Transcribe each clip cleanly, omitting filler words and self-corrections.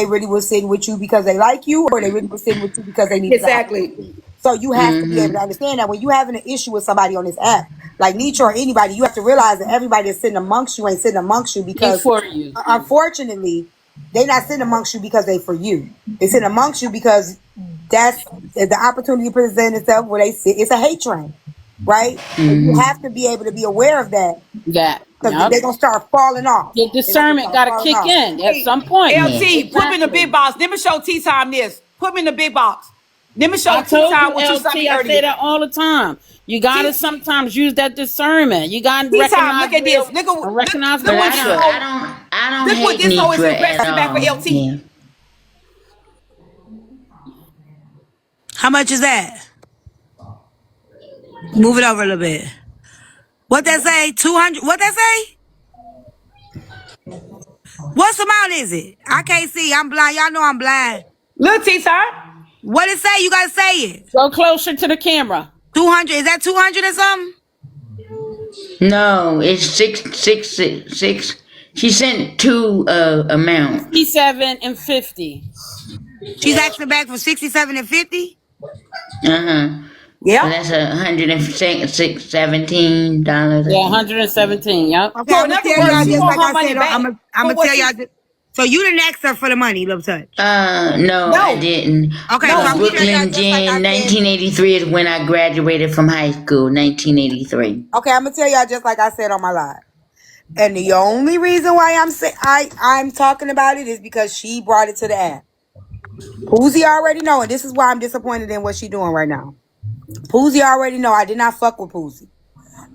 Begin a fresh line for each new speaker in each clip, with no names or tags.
they really were sitting with you because they like you, or they really were sitting with you because they need
Exactly.
So you have to be able to understand that when you having an issue with somebody on this app, like Nietzsche or anybody, you have to realize that everybody that's sitting amongst you ain't sitting amongst you because,
for you.
unfortunately, they not sitting amongst you because they for you. They sitting amongst you because that's the opportunity present itself where they sit. It's a hate train, right? And you have to be able to be aware of that
That.
because
Yep.
they're gonna start falling off.
Your
They're gonna
discernment
start
got to
falling
kick
off.
in at
Hey,
some point.
Yeah.
LT, put me in the big
Exactly.
box. Let me show TeaTyme this. Put me in the big box. Let me show
I told you,
TeaTyme what you sent
LT,
me
I say
earlier.
that all the time. You got to sometimes use that discernment. You got to
TeaTyme,
recognize
look at this.
real
Look
and
at
recognize
look
But
what
I
this
don't,
bullshit.
I
hoe.
don't, I don't
Look what
hate
this hoe is
Nitra at
investing back for
all.
LT.
Yeah.
How much is that? Move it over a little bit. What that say? 200. What that say? What amount is it? I can't see. I'm blind. Y'all know I'm blind.
Look, TeaTyme.
What it say? You gotta say it.
Go closer to the camera.
200. Is that 200 or something?
No, it's 666. She sent two amounts.
57 and 50.
She's asking back for 67 and 50.
So
Yeah.
that's $117.
Yeah, 117. Yep.
Okay,
So
I'm
in
gonna
other
tell
words,
y'all
she
just
want
like
her
I
money
said. I'm
back
gonna
for what
tell y'all.
she.
So you didn't ask her for the money, LittleTouch.
No, I
No,
didn't.
Okay, so
no.
I'm gonna tell y'all
Brooklyn
just like I
Gin,
said.
1983 is when I graduated from high school. 1983.
Okay, I'm gonna tell y'all just like I said on my live. And the only reason why I'm talking about it is because she brought it to the app. Poozy already know, and this is why I'm disappointed in what she doing right now. Poozy already know I did not fuck with Poozy.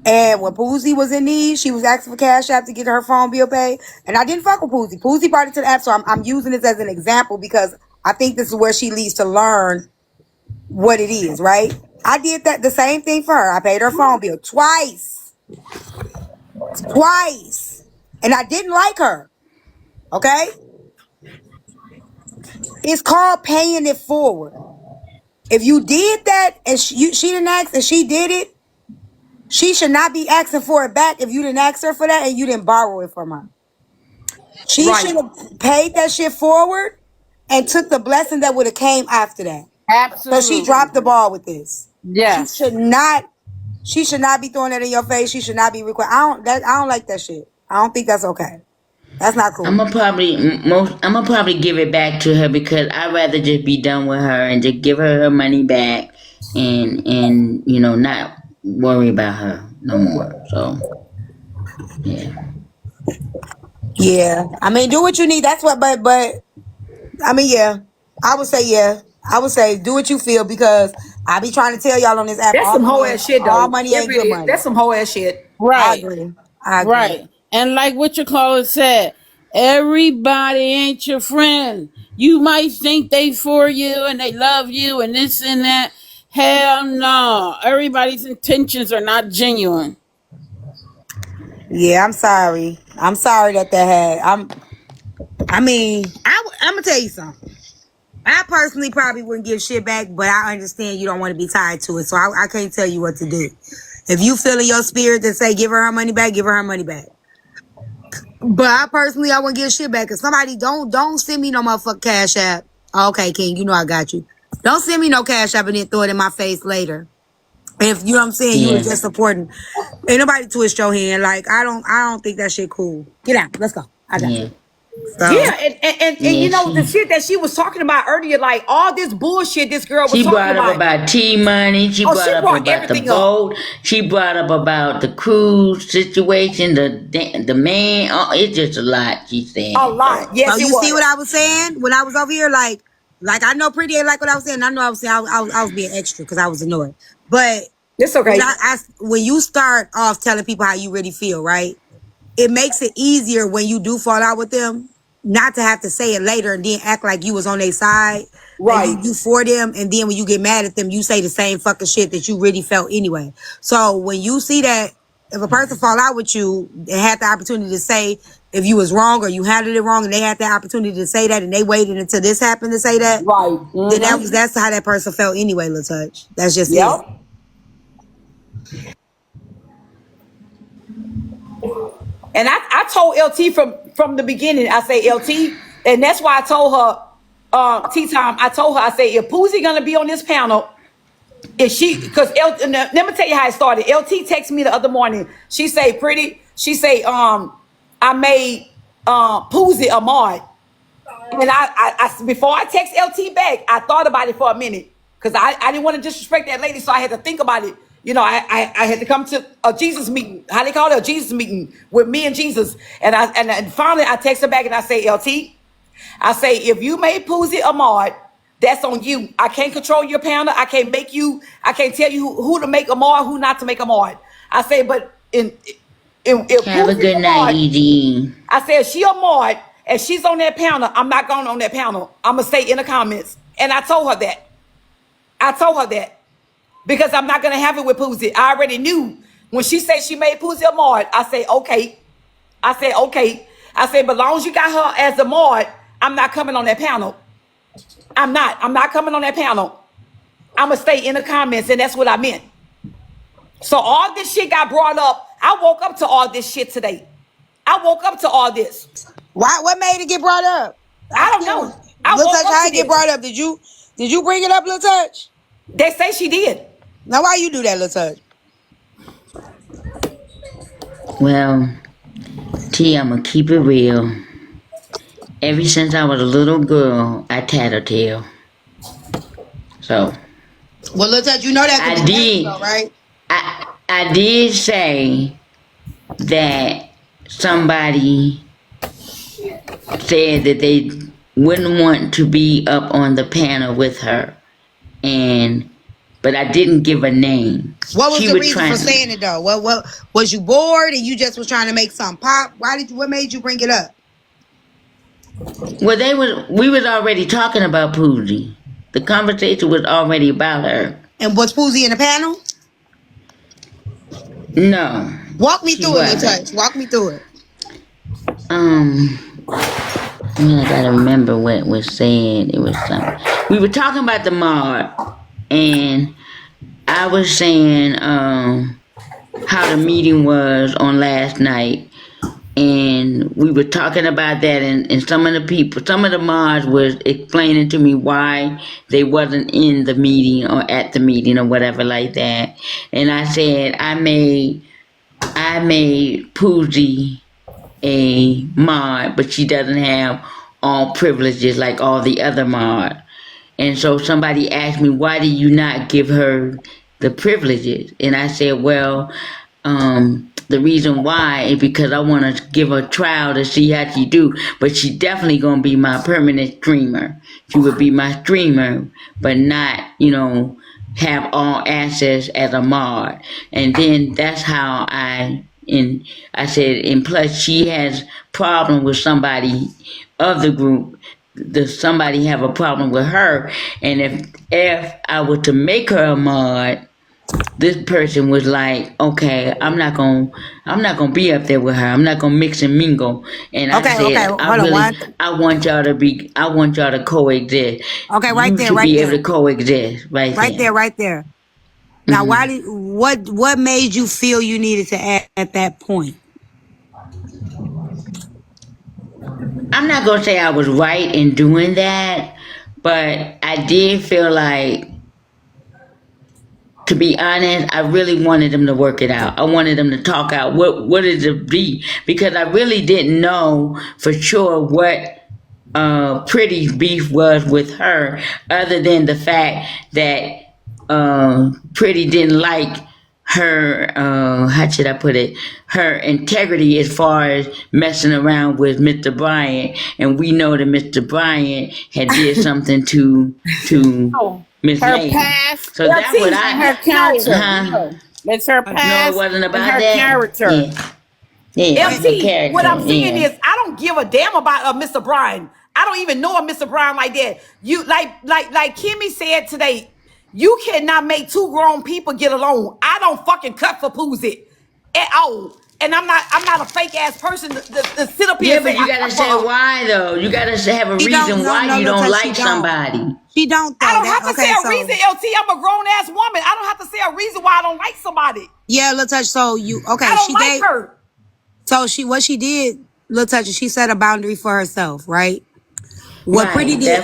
And when Poozy was in need, she was asking for cash app to get her phone bill paid. And I didn't fuck with Poozy. Poozy brought it to the app, so I'm using this as an example because I think this is where she needs to learn what it is, right? I did that the same thing for her. I paid her phone bill twice. Twice. And I didn't like her. Okay? It's called paying it forward. If you did that and she didn't ask and she did it, she should not be asking for it back if you didn't ask her for that and you didn't borrow it from her. She
Right.
should have paid that shit forward and took the blessing that would have came after that. So she
Absolutely.
dropped the ball with this. She
Yes.
should not. She should not be throwing that in your face. She should not be required. I don't like that shit. I don't think that's okay. That's not
I'm
cool.
gonna probably give it back to her because I'd rather just be done with her and just give her her money back and not worry about her no more. So yeah.
Yeah. I mean, do what you need. That's what. But I mean, yeah. I would say yeah. I would say do what you feel because I be trying to tell y'all on this app
That's some hoe ass shit
all
though.
money
It
ain't good
really,
money.
that's some hoe ass shit.
I
Right.
agree. I agree.
Right. And like what your caller said, everybody ain't your friend. You might think they for you and they love you and this and that. Hell no. Everybody's intentions are not genuine.
Yeah, I'm sorry. I'm sorry that had. I'm gonna tell you something. I personally probably wouldn't give shit back, but I understand you don't want to be tied to it, so I can't tell you what to do. If you feel in your spirit to say give her money back, give her money back. But I personally, I wouldn't give shit back. Cause somebody don't send me no motherfucking cash app. Okay, King, you know I got you. Don't send me no cash app and then throw it in my face later. If you know what I'm saying, you was
Yeah.
just supporting. Ain't nobody twist your hand. Like I don't think that shit cool. Get out. Let's go. I got
Yeah.
you. So
Yeah, and
Yeah.
you know the shit that she was talking about earlier, like all this bullshit this girl was
She
talking
brought up
about.
about T money. She
Oh,
brought
she
up
brought
about the
everything up.
boat. She brought up about the cruise situation. The man. Oh, it's just a lot. She said.
A lot.
So
Yes, it
you see what
was.
I was saying when I was over here? Like I know Pretty ain't like what I was saying. I know I was saying I was being extra because I was annoyed. But
It's
when
okay.
when you start off telling people how you really feel, right? It makes it easier when you do fall out with them, not to have to say it later and then act like you was on their side and
Right.
you for them, and then when you get mad at them, you say the same fucking shit that you really felt anyway. So when you see that if a person fall out with you, they had the opportunity to say if you was wrong or you handled it wrong, and they had the opportunity to say that, and they waited until this happened to say that,
Right.
then
Mm-hmm.
that's how that person felt anyway, LittleTouch. That's just it.
Yep. And I told LT from the beginning, I say, LT, And that's why I told her, TeaTyme, I told her, I said, if Poozie gonna be on this panel, if she, because let me tell you how it started. LT texted me the other morning. She say, pretty, she say, I made Poozie a mod. And I before I text LT back, I thought about it for a minute. Because I didn't want to disrespect that lady, so I had to think about it. You know, I had to come to a Jesus meeting. How they call it? A Jesus meeting with me and Jesus. And finally I text her back and I say, LT, I say, if you made Poozie a mod, that's on you. I can't control your panel. I can't tell you who to make a mod, who not to make a mod. I say, but if
Have a
Poozie
good night,
mod,
ED.
I said, she a mod, and she's on that panel, I'm not going on that panel. I'm going to stay in the comments. And I told her that. Because I'm not going to have it with Poozie. I already knew. When she said she made Poozie a mod, I said, okay. I said, but as long as you got her as a mod, I'm not coming on that panel. I'm not coming on that panel. I'm going to stay in the comments, and that's what I meant. So all this shit got brought up. I woke up to all this shit today. I woke up to all this.
Why? What made it get brought up?
I don't know.
LittleTouch, how it get brought up? Did you bring it up, LittleTouch?
They say she did.
Now why you do that, LittleTouch?
Well, T, I'm gonna keep it real. Ever since I was a little girl, I tattletale. So.
Well, LittleTouch, you know that
I
could be
did.
though, right?
I did say that somebody said that they wouldn't want to be up on the panel with her, but I didn't give a name.
What was the reason for saying it though? What was you bored and you just was trying to make something pop? What made you bring it up?
Well, we was already talking about Poozie. The conversation was already about her.
And was Poozie in the panel?
No.
Walk me through it, LittleTouch. Walk me through it.
I gotta remember what was said. It was something. We were talking about the mod, and I was saying how the meeting was on last night, and we were talking about that, and some of the mods was explaining to me why they wasn't in the meeting or at the meeting or whatever like that, and I said I made Poozie a mod, but she doesn't have all privileges like all the other mods. And so somebody asked me, why do you not give her the privileges? And I said, well, the reason why is because I want to give her a trial to see how she do, but she definitely going to be my permanent streamer. She would be my streamer, but not, have all access as a mod. And then that's how I said, and plus she has problem with somebody of the group. Does somebody have a problem with her? And if I were to make her a mod, this person was like, okay, I'm not gonna be up there with her. I'm not gonna mix and mingle. And I said, I want y'all to coexist.
Okay, right
you
there,
should
right
be
there.
able to coexist, right
there. Now, what made you feel you needed to add at that point?
I'm not gonna say I was right in doing that, but I did feel like, to be honest, I really wanted them to work it out. I wanted them to talk out what did it be, because I really didn't know for sure what Pretty's beef was with her, other than the fact that Pretty didn't like her, how should I put it, her integrity as far as messing around with Mr. Bryant. And we know that Mr. Bryant had did something to Miss May.
Past,
so that's what
her character. It's her past.
No, it wasn't about
her
that.
Character.
Yeah,
LT, what I'm saying is, I don't give a damn about Mr. Bryan. I don't even know a Mr. Bryan like that. You like Kimmy said today, you cannot make two grown people get along. I don't fucking cut for Poozie at all. And I'm not a fake ass person to sit up here.
Yeah, but you gotta say why though. You gotta have a reason why you don't like somebody.
She don't.
I don't have to say a reason, LT. I'm a grown ass woman. I don't have to say a reason why I don't like somebody.
Yeah, LittleTouch. So you okay?
I don't like her.
So what she did, LittleTouch, she set a boundary for herself, right? What Pretty
Right.
did,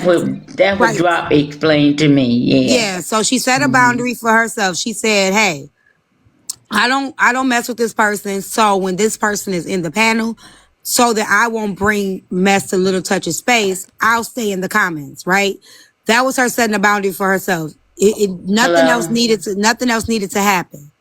That would
right?
drop explained to me. Yeah.
Yeah. So she set a boundary for herself. She said, "Hey, I don't mess with this person. So when this person is in the panel, so that I won't bring mess to Little Touch's space, I'll stay in the comments." Right? That was her setting a boundary for herself. Nothing else
Hello.
needed to. Nothing else needed to happen.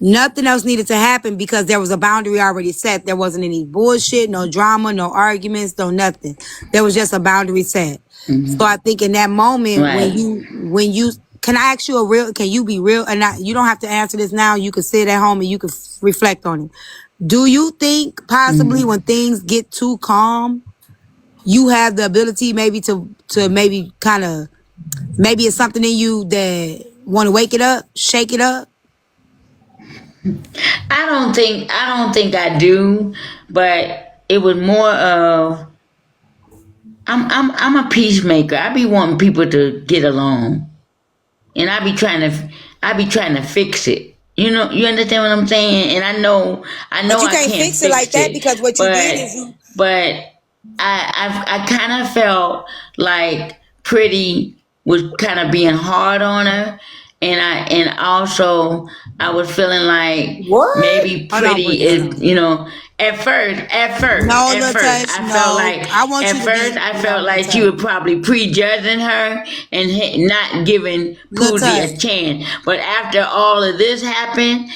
Nothing else needed to happen because there was a boundary already set. There wasn't any bullshit, no drama, no arguments, no nothing. There was just a boundary set. So I think in that moment
Right.
when you can I ask you can you be real? And you don't have to answer this now. You can sit at home and you can reflect on it. Do you think possibly when things get too calm, you have the ability maybe to maybe kind of maybe it's something in you that want to wake it up, shake it up?
I don't think I do, but it was more of I'm a peacemaker. I be wanting people to get along, and I be trying to fix it. You know, you understand what I'm saying? And I
But
know
you
I
can't
can't
fix it like
fix
that
it,
because what you did is you
but I kind of felt like Pretty was kind of being hard on her, and also I was feeling like
What?
maybe
hold on,
Pretty
Bridget, hold
is,
on.
you know,
No,
at
Little
first
Touch,
I felt
no.
like
I want
at
you to
first
be
I
no,
felt
Little
like she
Touch.
was probably prejudging her and not giving
Little
Pootie
Touch.
a chance. But after all of this happened,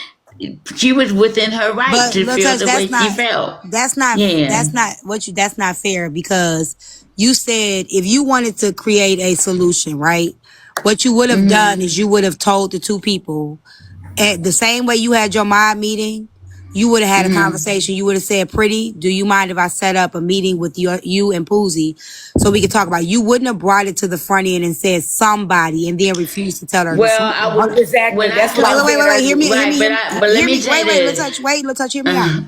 she was within her right
But
to
Little
feel
Touch,
the way she felt. Yeah.
that's not fair because you said if you wanted to create a solution, right? What you would have done is you would have told the two people at the same way you had your mob meeting, you would have had a conversation. You would have said, "Pretty, do you mind if I set up a meeting with you and Poozy so we could talk about it?" You wouldn't have brought it to the front end and said somebody and then refused to tell her this.
Well, I
Hold on.
would
Exactly.
when I
That's what I
Wait,
was
told
wait,
saying
wait, wait.
earlier.
right, but let
Hear
me
me.
say
Wait, let's
this.
touch. Wait, let's touch. Hear me out.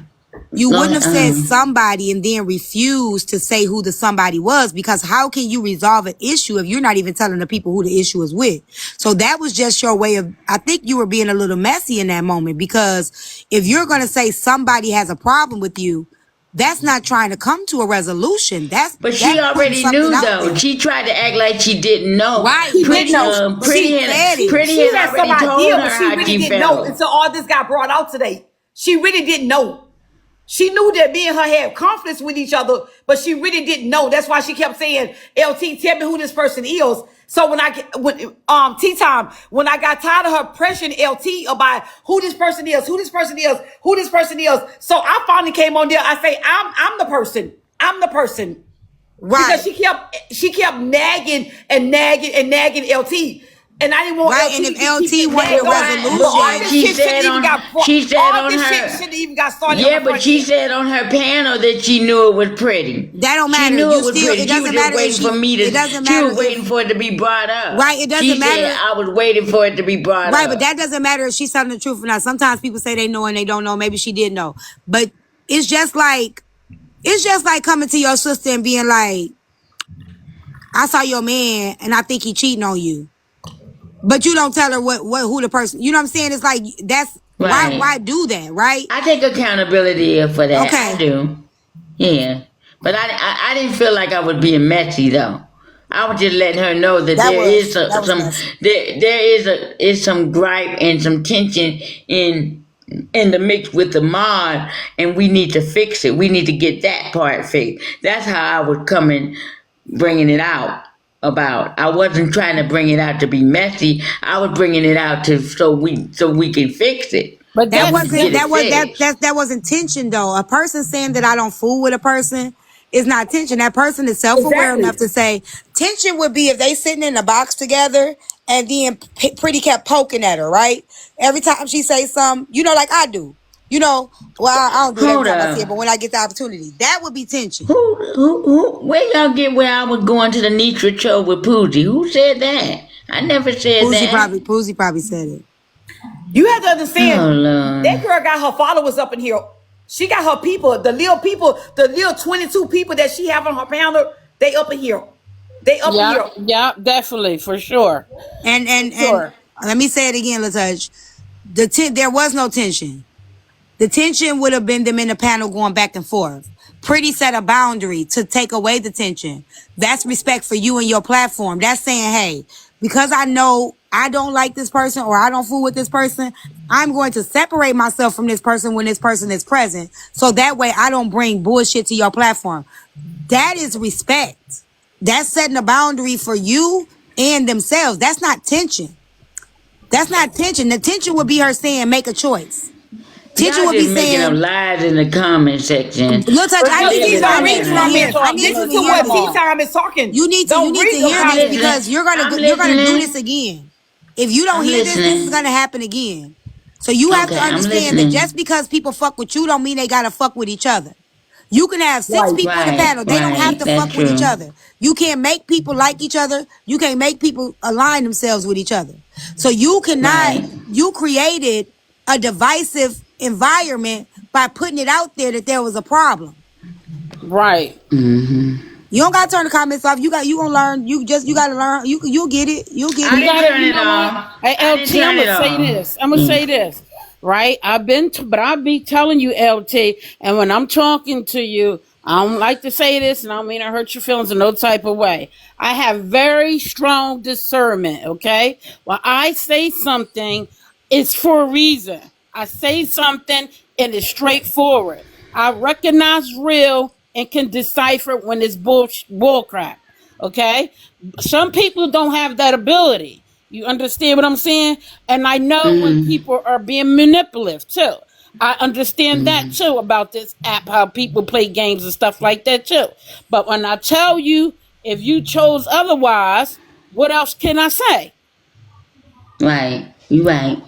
You wouldn't have said somebody and then refused to say who the somebody was because how can you resolve an issue if you're not even telling the people who the issue is with? So that was just your way of, I think you were being a little messy in that moment because if you're going to say somebody has a problem with you, that's not trying to come to a resolution.
But she
That's putting
already
something
knew
out
though.
there.
She tried to act like she didn't know.
Right.
She did
But
know.
she said it.
Pretty
She
had
had some
already
idea,
told
but
her
she
how
really
she
didn't know
felt.
until all this got brought out today. She really didn't know. She knew that me and her had conflicts with each other, but she really didn't know. That's why she kept saying, "LT, tell me who this person is." So when TeaTyme, when I got tired of her pressuring LT about who this person is, who this person is, who this person is, so I finally came on there. I say, I'm the person. I'm the person because
Right.
she kept nagging and nagging and nagging LT. And I didn't want
Right.
LT
And
to
if
keep
LT
getting
wanted a
nagged on. But all
But
resolution,
this shit shouldn't even
she said
all
on
this shit
her
shouldn't even got started on the
yeah, but
front
she
end.
said on her panel that she knew it was pretty.
that don't
She
matter.
knew
You
it was
still,
pretty.
it
She was
doesn't
just
matter if
waiting for me
it
to.
doesn't
She
matter
was
if,
waiting for it to be brought up.
right, it
She
doesn't
said
matter.
I was waiting for it to be brought
Right, but that
up.
doesn't matter if she's telling the truth or not. Sometimes people say they know and they don't know. Maybe she did know. But it's just like coming to your sister and being like, "I saw your man and I think he cheating on you." But you don't tell her who the person, you know what I'm saying? It's like that's why
Right.
do that, right?
I take accountability for that. I
Okay.
do. Yeah. But I didn't feel like I was being messy though. I was just letting her know that there is
That was
some
messy.
is some gripe and some tension in the mix with the mod, and we need to fix it. We need to get that part fixed. That's how I was bringing it out about. I wasn't trying to bring it out to be messy. I was bringing it out to so we can fix it.
But
That
And we
that's
can get
wasn't
it
that was
fixed.
that wasn't tension though. A person saying that I don't fool with a person is not tension. That person is self-aware
Exactly.
enough to say tension would be if they sitting in a box together and then Pretty kept poking at her, right? Every time she say something, like I do. Well, I don't do it every
Hold
time I see it,
up.
but when I get the opportunity, that would be tension.
Where y'all get where I was going to the Nitra show with Pooji? Who said that? I never said that.
Poozy probably said it.
You have to
Oh,
understand that
Lord.
girl got her followers up in here. She got her people, the little 22 people that she have on her panel, they up in here. They up in
yeah,
here.
yeah, definitely for sure,
And
for sure.
let me say it again, Letouch. There was no tension. The tension would have been them in the panel going back and forth. Pretty set a boundary to take away the tension. That's respect for you and your platform. That's saying, hey, because I know I don't like this person or I don't fool with this person, I'm going to separate myself from this person when this person is present. So that way I don't bring bullshit to your platform. That is respect. That's setting a boundary for you and themselves. That's not tension. That's not tension. The tension would be her saying, make a choice. Tension
Y'all
would be
just making up
saying,
lies in the comment section.
LittleTouch, I need to hear.
Listen to what TeaTyme is talking.
You need to hear this because you're gonna do this again. If you don't hear this is gonna happen again. So you have to understand that just because people fuck with you don't mean they gotta fuck with each other. You can have 6 people in the panel. They don't have to fuck with each other. You can't make people like each other. You can't make people align themselves with each other. So you cannot, you created a divisive environment by putting it out there that there was a problem.
Right.
Mm-hmm.
You don't gotta turn the comments off. You gonna learn. You gotta learn. You'll get it. You'll get
I
it.
didn't turn it off.
Hey, LT, I'm gonna say this. I'm gonna say this. Right? But I'll be telling you, LT, and when I'm talking to you, I don't like to say this, and I don't mean to hurt your feelings in no type of way. I have very strong discernment, okay? When I say something, it's for a reason. I say something, and it's straightforward. I recognize real and can decipher when it's bull crap, okay? Some people don't have that ability. You understand what I'm saying? And I know when people are being manipulative, too. I understand that, too, about this app, how people play games and stuff like that, too. But when I tell you, if you chose otherwise, what else can I say?
Right. You right.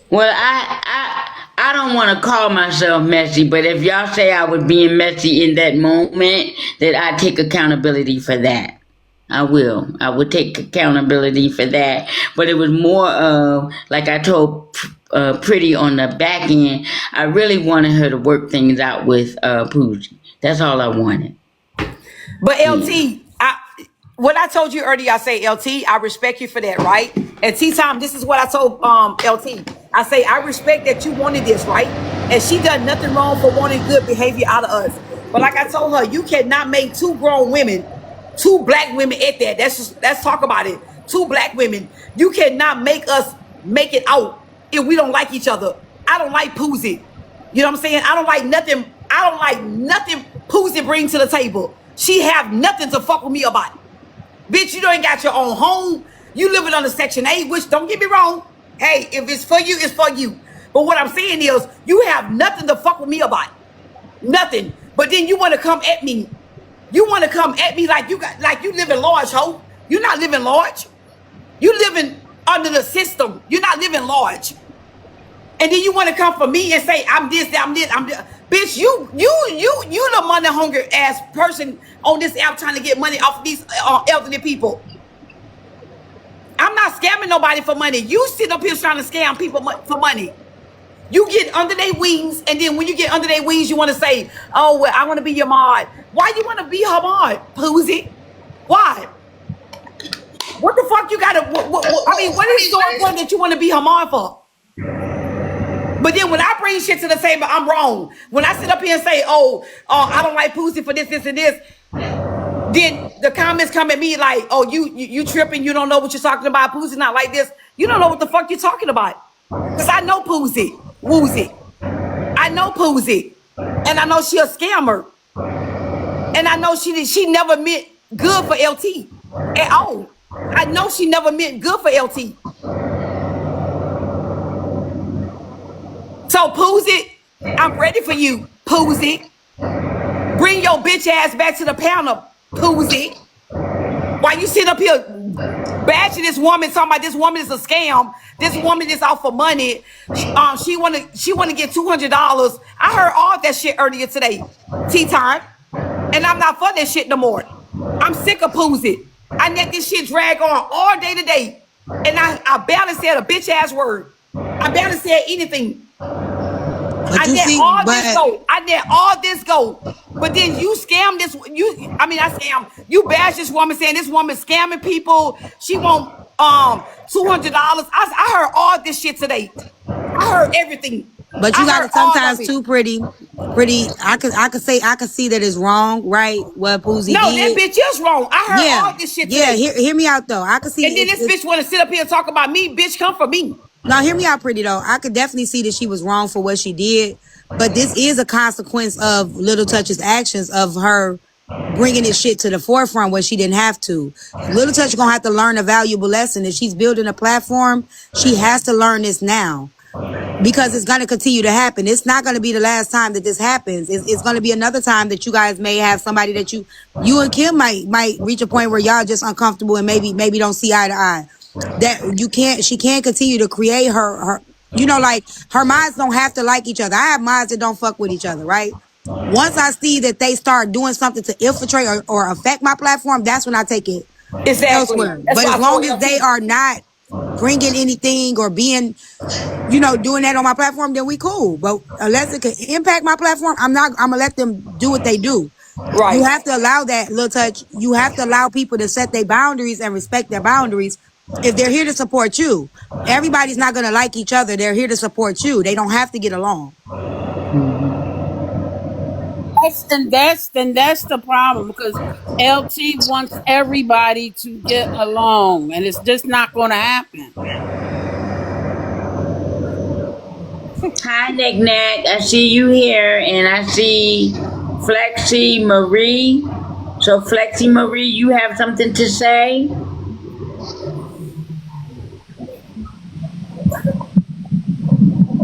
Well, I don't want to call myself messy, but if y'all say I was being messy in that moment, that I take accountability for that. I will. I would take accountability for that. But it was more of, like I told Pretty on the back end, I really wanted her to work things out with Pooji. That's all I wanted.
But LT, what I told you earlier, I say, LT, I respect you for that, right? And TeaTyme, this is what I told LT. I say, I respect that you wanted this, right? And she done nothing wrong for wanting good behavior out of us. But like I told her, you cannot make 2 grown women, 2 black women at that. Let's talk about it. 2 black women. You cannot make us make it out if we don't like each other. I don't like Poozy. You know what I'm saying? I don't like nothing Poozy bring to the table. She have nothing to fuck with me about. Bitch, you ain't got your own home. You living under Section 8, which, don't get me wrong, hey, if it's for you, it's for you. But what I'm saying is, you have nothing to fuck with me about. Nothing. But then you want to come at me. You want to come at me like you live in large, ho. You're not living large. You living under the system. You're not living large. And then you want to come for me and say, I'm this, I'm this, I'm this. Bitch, you the money hungry ass person on this app trying to get money off of these elderly people. I'm not scamming nobody for money. You sit up here trying to scam people for money. You get under their wings, and then when you get under their wings, you want to say, oh, well, I want to be your mod. Why you want to be her mod, Poozy? Why? What the fuck you got to, I mean, what is so important that you want to be her mod for? But then when I bring shit to the table, I'm wrong. When I sit up here and say, oh, I don't like Poozy for this, this, and this, then the comments come at me like, oh, you tripping, you don't know what you're talking about, Poozy not like this. You don't know what the fuck you're talking about. Because I know Poozy, Woozy. I know Poozy. And I know she a scammer. And I know she never meant good for LT at all. I know she never meant good for LT. So Poozy, I'm ready for you, Poozy. Bring your bitch ass back to the panel, Poozy. Why you sit up here bashing this woman, talking about this woman is a scam, this woman is out for money, she wanna get $200. I heard all that shit earlier today, TeaTyme, and I'm not for that shit no more. I'm sick of Poozy. I let this shit drag on all day today, and I barely said a bitch ass word. I barely said anything. I let all this go. But then you bash this woman saying this woman's scamming people. She won't $200. I heard all this shit today. I heard everything.
But you
I
gotta
heard all of
sometimes
it.
too pretty. I could see that it's wrong, right? What Poozy
No, that
did.
bitch is wrong. I heard
Yeah,
all this shit
yeah.
today.
Hear me out though. I could see
And then this bitch want to sit up here and talk about me. Bitch, come for me.
Now, hear me out, pretty though. I could definitely see that she was wrong for what she did, but this is a consequence of LittleTouch's actions of her bringing this shit to the forefront where she didn't have to. LittleTouch gonna have to learn a valuable lesson. If she's building a platform, she has to learn this now. Because it's going to continue to happen. It's not going to be the last time that this happens. It's going to be another time that you guys may have somebody that you and Kim might reach a point where y'all just uncomfortable and maybe don't see eye to eye. That she can't continue to create her like her minds don't have to like each other. I have minds that don't fuck with each other, right? Once I see that they start doing something to infiltrate or affect my platform, that's when I take it elsewhere. But as long as they are not bringing anything or being doing that on my platform, then we cool. But unless it can impact my platform, I'm gonna let them do what they do.
Right.
You have to allow that, LittleTouch. You have to allow people to set their boundaries and respect their boundaries if they're here to support you. Everybody's not gonna like each other. They're here to support you. They don't have to get along.
That's the problem, because LT wants everybody to get along, and it's just not going to happen.
Hi, Nick Nack. I see you here, and I see Flexi Marie. So, Flexi Marie, you have something to say?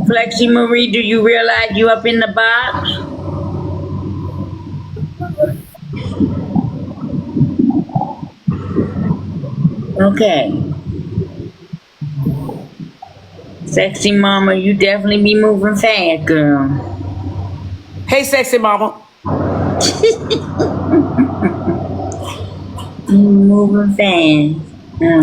Flexi Marie, do you realize you up in the box? Okay. Sexy mama, you definitely be moving fast, girl.
Hey, sexy mama.
Moving fast.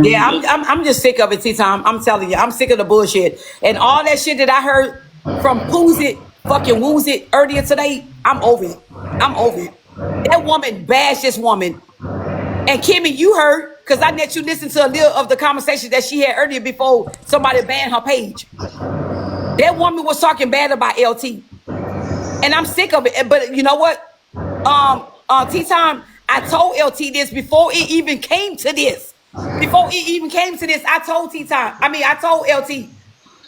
Yeah, I'm just sick of it, TeaTyme. I'm telling you, I'm sick of the bullshit. And all that shit that I heard from Poozy, fucking Woozy earlier today, I'm over it. I'm over it. That woman bashed this woman. And Kimmy, you heard, because I let you listen to a little of the conversation that she had earlier before somebody banned her page. That woman was talking bad about LT. And I'm sick of it. But you know what? TeaTyme, I told LT this before it even came to this. Before it even came to this, I told TeaTyme. I told LT.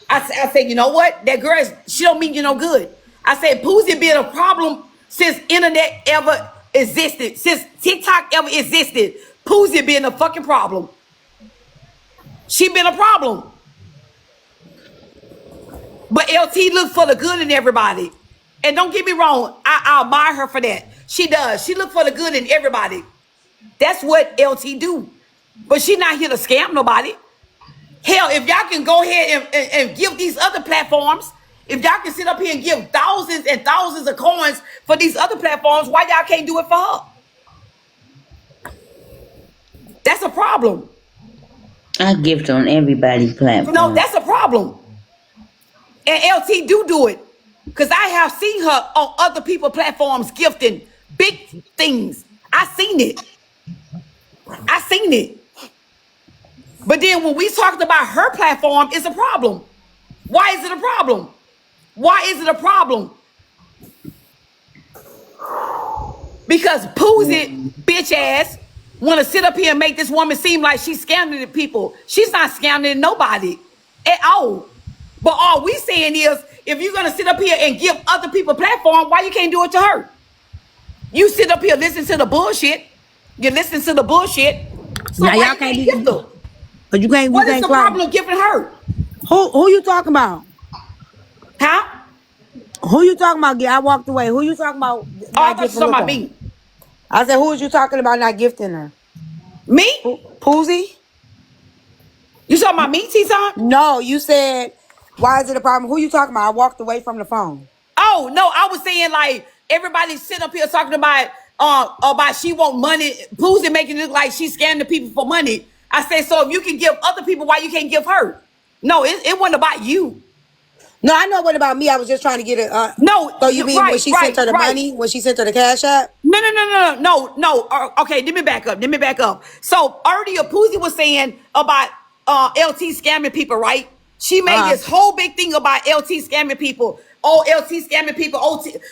I said, you know what? That girl, she don't mean you no good. I said, Poozy been a problem since internet ever existed. Since TikTok ever existed. Poozy been a fucking problem. She been a problem. But LT looks for the good in everybody. And don't get me wrong, I admire her for that. She does. She look for the good in everybody. That's what LT do. But she not here to scam nobody. Hell, if y'all can go ahead and give these other platforms, if y'all can sit up here and give thousands and thousands of coins for these other platforms, why y'all can't do it for her? That's a problem.
I gift on everybody's platform.
No, that's a problem. And LT do it. Because I have seen her on other people's platforms gifting big things. I seen it. But then when we talked about her platform, it's a problem. Why is it a problem? Because Poozy, bitch ass, want to sit up here and make this woman seem like she's scamming the people. She's not scamming nobody at all. But all we saying is, if you're going to sit up here and give other people platform, why you can't do it to her? You sit up here listening to the bullshit. You listen to the bullshit. So
now
why
y'all
you can't gift her?
But you can't.
What is the problem of giving her?
Who you talking about?
Huh?
Who you talking about? I walked away. Who you talking about?
Oh, I thought you talking about me.
I said, who was you talking about not gifting her?
Me?
Poozy?
You talking about me, TeaTyme?
No, you said, why is it a problem? Who you talking about? I walked away from the phone.
Oh, no, I was saying like everybody sitting up here talking about she want money. Poozy making it look like she's scamming the people for money. I said, so if you can give other people, why you can't give her? No, it wasn't about you.
No, I know what about me. I was just trying to get it.
No.
So you mean when she sent her the money? When she sent her the Cash App?
No. Okay, let me back up. So earlier, Poozy was saying about LT scamming people, right? She made
Uh-huh.
this whole big thing about LT scamming people. Oh, LT scamming people.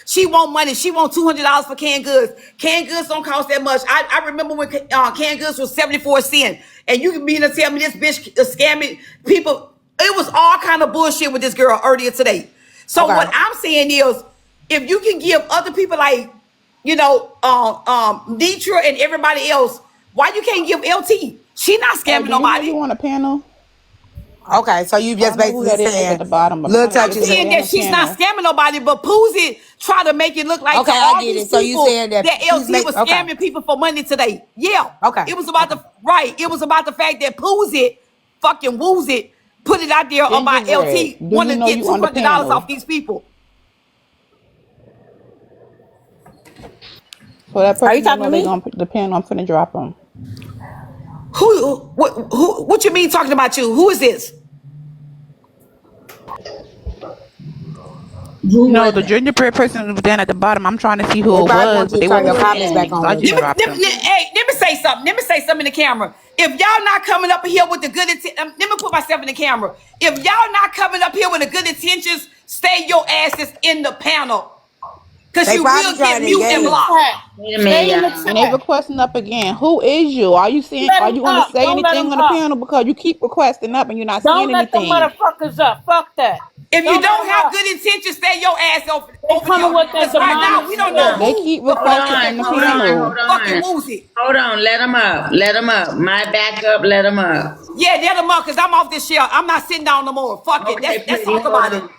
She want money. She want $200 for canned goods. Canned goods don't cost that much. I remember when canned goods was 74 cents, and you can mean to tell me this bitch scamming people. It was all kind of bullshit with this girl earlier today. So
Okay.
what I'm saying is, if you can give other people like, Nitra and everybody else, why you can't give LT? She not
Do
scamming
you know
nobody.
you on a panel?
Okay, so you
I
just
don't know who
basically
that is
saying
at the bottom. I'm
Lil
trying
Touch
to
is
get
Saying
to
that
the
she's not
panel.
scamming nobody, but Poozy try to make it look like
Okay,
to
I
all
get
these
it. So you
people
saying that she's
LT was
okay.
scamming people for money today. Yeah.
Okay.
It was about
Okay.
It was about the fact that Poozy fucking Woozy put it out there about
Gingerbread,
LT
do you
wanting to
know
get
you on the
$200 off
panel?
these people.
So that
Are you
person don't
talking to
know they
me?
gonna put the panel. I'm finna drop them.
What you mean talking about you? Who is this?
Who
No,
was
the
it?
gingerbread person was down at the bottom. I'm trying to see
They
who it
probably
was,
want you
but
to
they
turn
wasn't
your
Who was
comments back
responding,
that?
so
on,
I
Lil
just
Touch.
dropped them.
Let me say something. Let me say something in the camera. If y'all not coming up here with the good let me put myself in the camera. If y'all not coming up here with the good intentions, stay your asses in the panel. Cause
They
you
probably
will get
trying to
mute
Stay in
and
the
engage.
blocked.
chat.
Wait a minute,
Stay in the
y'all.
And they
chat.
requesting up again. Who is you? Are you saying?
Let
Are
them
you going to
up.
say
Don't let
anything
them
on the
up.
panel? Because you keep requesting up and you're not saying
Don't let them
anything.
motherfuckers up. Fuck that.
If you
Don't let
don't
them
have
up.
good intentions, stay your ass
They
over
coming
there.
with that
Cause right
demonic
now we don't know
shit.
They
who
keep
the
Hold
fuck is
requesting
that
on
on,
the
hold
Poozy
on, hold
panel.
fucking
on.
woozy.
Hold on, let them up. Let them up. My backup, let them up.
Yeah, they're the monk, cause I'm off this shit. I'm not sitting down no more. Fuck it.
Okay,
Let's
pretty,
talk
hold
about it.
on.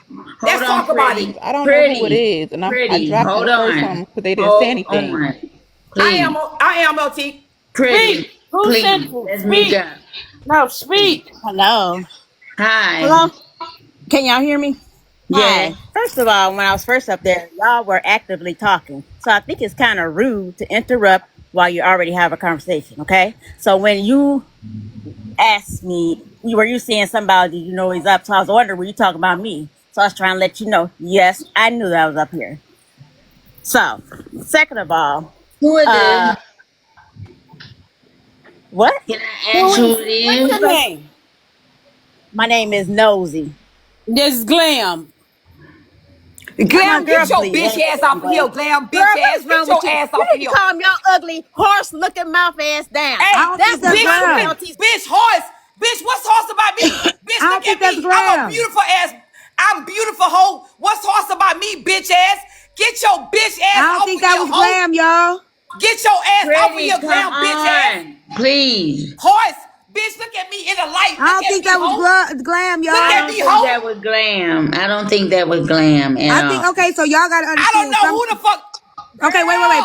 Hold
Let's
on,
talk about it.
pretty.
I don't know who it
Pretty.
is, and I
Pretty.
dropped them
Hold
the first
on.
time because they didn't say
Hold
anything.
on. Please.
I am LT.
Pretty.
Speak. Who sent
Please.
you?
Let's meet
Speak.
up.
No, speak.
Hello.
Hi.
Hello. Can y'all hear me?
Yes.
Hi. First of all, when I was first up there, y'all were actively talking. So I think it's kind of rude to interrupt while you already have a conversation, okay? So when you asked me, were you saying somebody you know is up? So I was wondering, were you talking about me? So I was trying to let you know, yes, I knew that I was up here. So, second of all,
Who is
uh,
this?
what?
Can I
Who
ask who
is
it
it? What's
is?
your name?
My name is Nosy.
This Glam.
Come on,
Glam,
girl,
get your
please.
bitch
Ain't
ass
nothing,
off of
Glam.
here, Glam,
Girl,
bitch
what
ass.
is
Get
wrong with
your
you?
ass
You
off of
need to
here.
calm your ugly, horse-looking mouth ass down.
I
Hey,
don't think
That's
that's
what's
bitch,
wrong
you
with
Graham.
can,
LT.
bitch, horse. Bitch, what's horse about me? Bitch,
I
look
don't think
at
that's
me. I'm a
Graham.
beautiful ass. I'm beautiful, hoe. What's horse about me, bitch ass? Get your bitch
I
ass
don't
off
think
of
that
here,
was
hoe.
Graham, y'all.
Get your ass off of
Pretty,
here,
come
Glam, bitch ass.
on. Please.
Horse, bitch, look at me in the light.
I
Look
don't
at
think
me,
that was
hoe.
Glam,
Look
I
y'all.
at
don't
me,
think
hoe.
that was glam. I don't think that was glam at
I think
all.
okay, so y'all gotta
I don't
understand
know
some.
who the fuck.
Okay, wait,
Girl.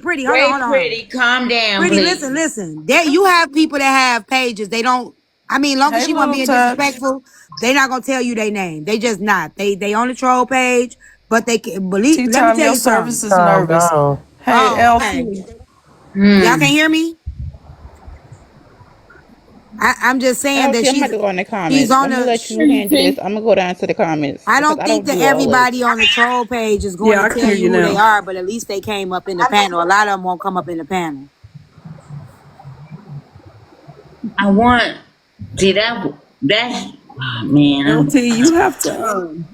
pretty. Hold on,
Great,
hold on.
pretty. Calm down,
Pretty,
please.
listen. That you have people that have pages. They don't. I mean, long as
Hey,
she wasn't
little
being
touch.
disrespectful, they not gonna tell you their name. They just not. They on the troll page, but they can believe.
Tea
Let me
time,
tell
your
you
service
something.
is
Calm
nervous.
down.
Hey,
Oh, okay.
LT.
Y'all
Hmm.
can hear me. I'm just saying that
LT, I'm about to go in the
she's
comments.
on
I'm gonna
the.
let you handle this. I'm gonna go down to the comments
I
because
don't
I
think
don't
that
do all this.
everybody on the troll page is going
Yeah,
to
I can
tell
hear
you
you
who they
now.
are, but at least they came up in the panel. A lot of them won't come up in the panel.
I want. See that? That's. Oh, man.
LT, you have to,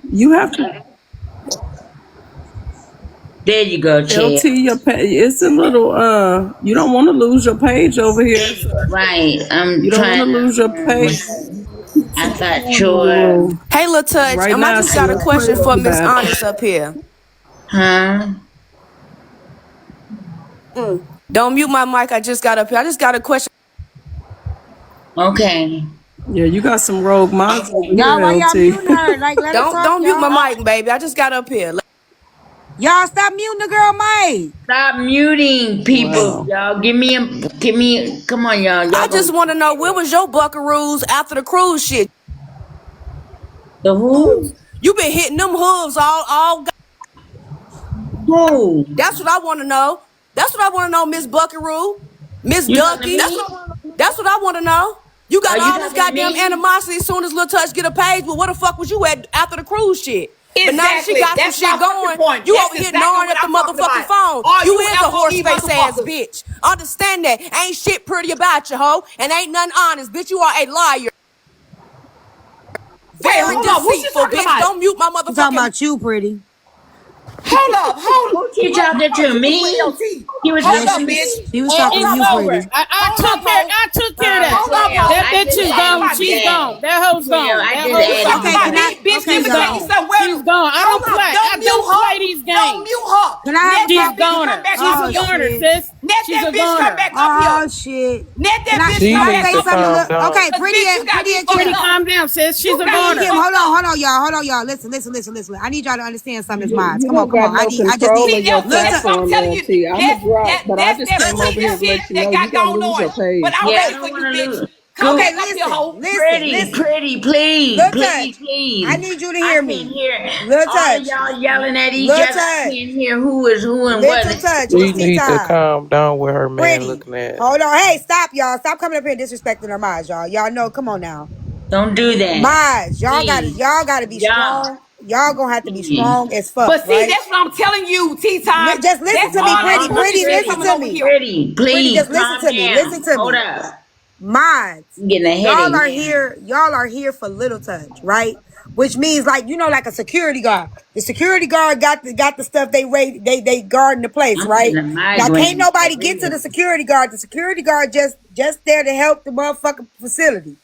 There you go,
LT,
chair.
your page, it's a little, you don't want to lose your page over here.
Right. I'm
You don't want
trying
to
to.
lose your page.
I thought
In the
sure.
room.
Hey, LittleTouch,
Right
I
now,
just
it's a
got a
little
question
crazy
for Miss
bad.
Honest up here.
Huh?
Don't mute my mic. I just got up here. I just got a question.
Okay.
Yeah, you got some rogue minds over
Y'all,
here,
why y'all
LT.
muting her? Like, let her talk,
Don't mute my
y'all.
mic, baby. I just got up here.
Y'all stop muting the girl, Mike.
Stop muting people,
Wow.
y'all. Come on, y'all.
I
Y'all
just
gonna
want to know where was your buckaroos after the cruise shit?
the who?
You been hitting them hooves all.
Who?
That's what I want to know. That's what I want to know, Miss Buckaroo, Miss
You talking to
Ducky.
me?
That's what I want to know. You got
Are you
all this
talking to
goddamn
me?
animosity as soon as Lil Touch get a page, but where the fuck was you at after the cruise shit? But now that she
Exactly.
got some
That's my
shit
fucking
going,
point.
you
That's
over here
exactly
gnawing
what
at the
I'm talking
motherfucking
about.
phone.
All
You
you
is a horse
FOE
face ass
motherfuckers.
bitch. Understand that. Ain't shit pretty about you, hoe. And ain't nothing honest. Bitch, you are a liar. Very
hold on. Who she
deceitful,
talking
bitch.
about?
Don't mute my
I'm talking
motherfucking.
about you, pretty.
Hold up, hold
Who she talking to me? He was
Hold
Yeah,
up,
talking
she
to
bitch.
was
me.
she was
And
talking
Hold
to
it's
up,
you,
ho.
over.
pretty.
I
Hold
took
up,
care.
ho.
I took care of that.
Hold up, ho.
That
I
bitch
just
is
You talking
gone.
about
added
She's
me?
gone.
that.
That hoe's
Yeah,
gone.
I
That
just
hoe's
You
added
talking
gone.
Okay,
about
can I
me, bitch? Let
okay,
me
She's
tell you
y'all.
gone.
something.
She's gone. I
Hold
don't
up.
play. I
Don't mute
don't
her.
play these
Don't
games.
mute her.
Can I
Let
have
She's
that
my
bitch come
goner.
back
She's
up
a
oh
here.
goner,
shit.
sis.
Let
She's
that
a
bitch come
goner.
back up here.
Oh shit.
Let
Can
that
I
bitch
She
can
come
I
back
needs
say
to
up
something
here.
to
calm
look
down.
okay,
Cause
pretty
bitch, you
and
got
pretty
me
and
fucked
Pretty
Kim.
up.
calm down, sis. She's
You
a
got
Pretty and
me
goner.
Kim,
fucked up.
hold on, y'all. Listen. I need y'all to understand something as mods.
You
Come on,
don't
come
got
on.
no
I just need
control
See,
of your
LT,
little
that's what I'm
platform,
telling you.
LT. I'm a drop, but I
That's
just
that
came over here
bullshit
to let you
that
know you
got
gonna
going
lose your
on. But
page.
I'm
Yeah, I
ready
don't
for you,
want to
bitch.
lose.
Come
Okay,
back
Go,
up here, hoe.
listen.
pretty, please,
Little touch.
please,
I
please.
need you to
I
hear
can't
me.
hear
Little
all of
touch.
y'all yelling at each
Little
other. I
touch.
can't hear who is who and what.
Little touch.
She
It's tea
need to
time.
calm down with her man
Pretty.
looking at.
Hold on. Hey, stop, y'all. Stop coming up here and disrespecting our mods, y'all. Y'all know, come on now.
Don't do that,
Mods,
please.
y'all gotta be
Y'all,
strong. Y'all gonna have to be
please.
strong as fuck,
But see,
right?
that's what I'm telling you, T-Time.
Just listen
That's
to me,
all that
pretty.
stupid
Pretty,
shit
listen
coming
to
Mama,
over
me.
here.
pretty,
Pretty,
please
just listen
calm
to me. Listen
down.
to
Hold
me.
up.
Mods,
I'm getting a headache now.
y'all are here for little touch, right? Which means like, like a security guard. The security guard got the stuff they guarding the place,
I'm getting
right?
a
Now can't
migraine for
nobody get to
real.
the security guard. The security guard just there to help the motherfucking facility.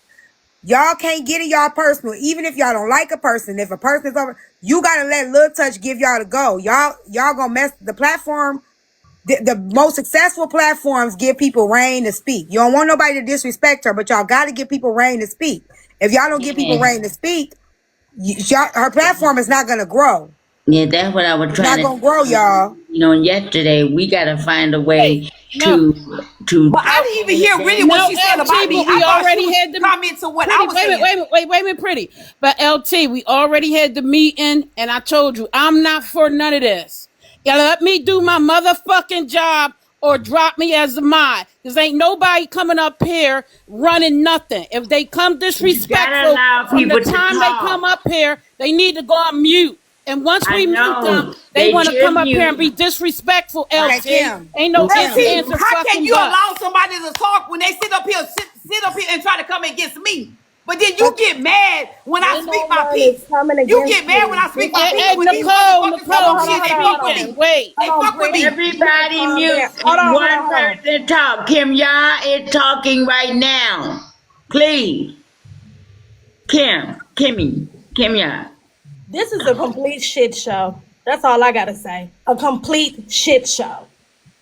Y'all can't get in y'all personal, even if y'all don't like a person. If a person is over, you gotta let Lil Touch give y'all the go. Y'all gonna mess the platform. The most successful platforms give people reign to speak. You don't want nobody to disrespect her, but y'all gotta give people reign to speak. If y'all don't give people
Yeah.
reign to speak, her platform is not gonna grow.
Yeah, that's what I was
It's
trying
not
to
gonna grow,
tell
y'all.
yesterday. We gotta find a
Hey,
way
no,
to
But I
no,
didn't even
bring it
hear really
back.
what
no,
she said about
LT,
me.
but
I
we
thought she
already
was
had the
commenting to what I
pretty.
was saying.
Wait a minute, pretty. But LT, we already had the meeting, and I told you I'm not for none of this. You let me do my motherfucking job or drop me as a mod. Because ain't nobody coming up here running nothing. If they come
You gotta
disrespectful
allow
from the
people to
time they come
talk.
up here, they need to go on mute. And once
I
we mute them,
know
they
they
want to
should
come up here and
mute.
be disrespectful,
Okay,
LT.
Kim.
Ain't no ifs,
Kim.
LT,
ands, or
how can
fucking
you
buts.
allow somebody to talk when they sit up here and try to come against me? But then you
But
get mad when I
Ain't
speak
no
my
one is
piece.
coming
You
against
get mad when
you.
I speak my piece.
Hey,
When these motherfuckers come
Nicole,
over
she's
here, they fuck with
speaking.
me.
Wait.
They fuck with me.
Everybody mute one person talk. Kim Ya is talking right now. Please. Kim Ya.
This is a complete shit show. That's all I gotta say. A complete shit show.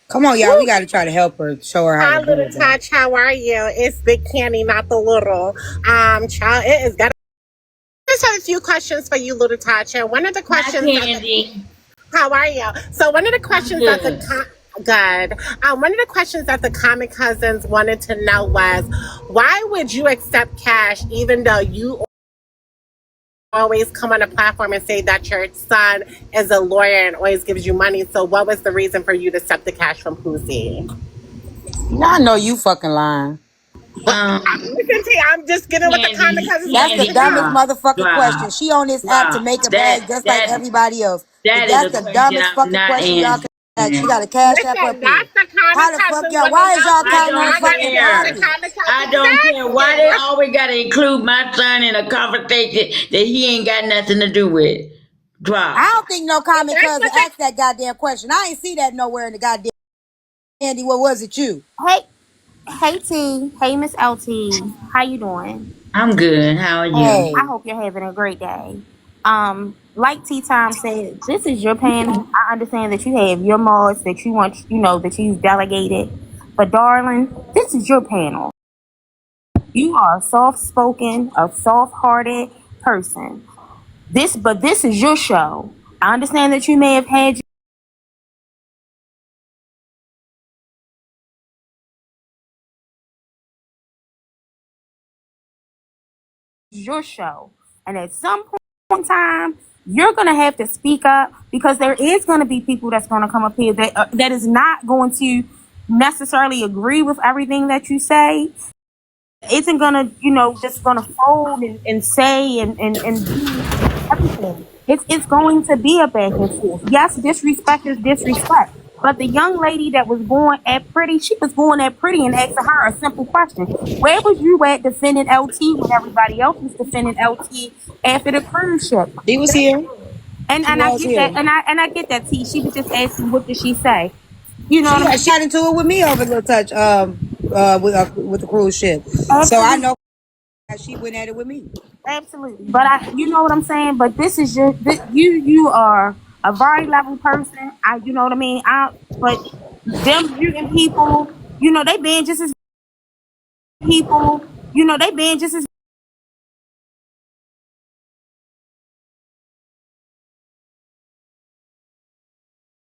Come on, y'all. We gotta try to help her, show her how to
Hi,
do
little
it though.
touch. How are you? It's Big Candy, not the little. Child, it is got. I just have a few questions for you, little touch. And one of the
Hi,
questions that
Candy.
how are you? So one of the
I'm
questions that the
good.
good. One of the questions that the comic cousins wanted to know was, why would you accept cash even though you always come on a platform and say that your son is a lawyer and always gives you money? So what was the reason for you to accept the cash from Pussy?
Y'all know you fucking lying.
Listen to you, I'm just getting what the comic cousins
That's
want
the
me to
Candy,
dumbest
know.
motherfucking question.
drop,
She on this app to
drop.
make a bag
That
just like
that
everybody else.
that is
That's
a
the
question
dumbest
I'm
fucking
not
question y'all can ask. She
answering.
got a cash app up
Listen,
here.
that's the comic
How the fuck
cousins
y'all?
want to
Why is
know.
y'all
So
I
counting her
now I
don't
gotta
fucking
know what the
care.
pockets?
comic
I
cousins is
don't care why they
asking.
always gotta include my son in a conversation that he ain't got nothing to do with.
I
Drop.
don't think no
Well,
common
that's
cousin
what
asked that goddamn question. I ain't see that nowhere in the goddamn Andy. What was it you?
Hey, hey T, hey Miss LT, how you doing?
I'm good. How are you?
I
Hey,
hope you're having a great day. Like TeaTyme said, this is your panel. I understand that you have your mods that you want, that you've delegated, but darling, this is your panel. You are a soft-spoken, a soft-hearted person. But this is your show. I understand that you may have had your show. And at some point in time, you're going to have to speak up because there is going to be people that's going to come up here that is not going to necessarily agree with everything that you say. Isn't going to, just going to fold and say and do everything. It's going to be a back and forth. Yes, disrespect is disrespect. But the young lady that was going at Pretty, she was going at Pretty and asking her a simple question. Where was you at defending LT when everybody else was defending LT after the cruise ship?
She was here.
And I
Was
get that,
here.
and I get that. T. She was just asking, what did she say? You know what I'm
She got into it with me over LittleTouch with the cruise ship.
saying?
So I
Absolutely,
know she went at it with me.
absolutely. But you know what I'm saying. But this is you are a very level person. You know what I mean. But them mutant people, they being just as people, they being just as.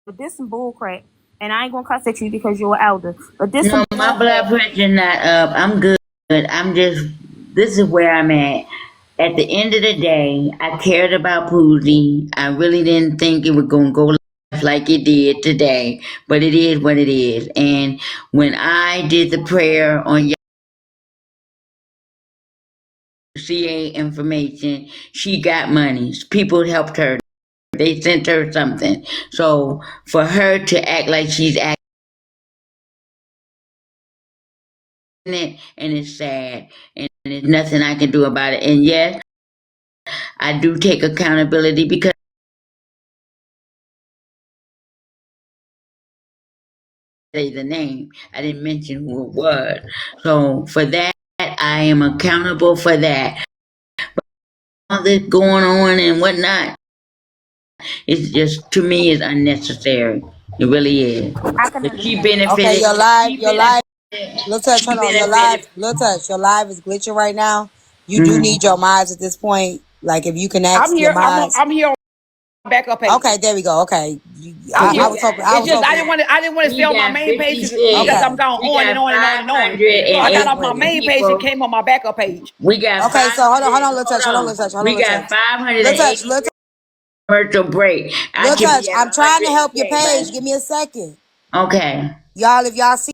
But this some bull crap, and I ain't gonna cuss at you because you're an elder. But this some
No,
bull
my
crap.
blood pressure not up. I'm good. I'm just. This is where I'm at. At the end of the day, I cared about Poozy. I really didn't think it was gonna go left like it did today, but it is what it is. And when I did the prayer on CA information, she got money. People helped her. They sent her something. So for her to act like she's acting it, and it's sad, and there's nothing I can do about it. And yes, I do take accountability because I say the name. I didn't mention who it was. So for that, I am accountable for that. All this going on and whatnot, it's just to me is unnecessary. It really is.
I can
But she
understand.
Okay,
benefited. She
your live,
benefited.
LittleTouch, hold
She
on,
benefited.
Your live is glitching right now. You do
Mhm.
need your mods at this point. Like if you can
I'm
ask your
here.
mods.
I'm here on my backup page.
Okay, there we go. Okay,
I'm
I
here.
was hoping.
It's just I didn't want to stay
We
on my
got
main page because
56.
Okay,
I'm going
We
on and
got
on and on and on. So I got off my
580
main page and
people.
came on my backup page.
We got
okay. So hold
500.
on, LittleTouch,
Hold on.
hold on,
We got
LittleTouch.
580 commercial break. I could
LittleTouch,
be at
I'm trying to help your
110 by
page. Give me a second.
now. Okay.
Y'all, if y'all see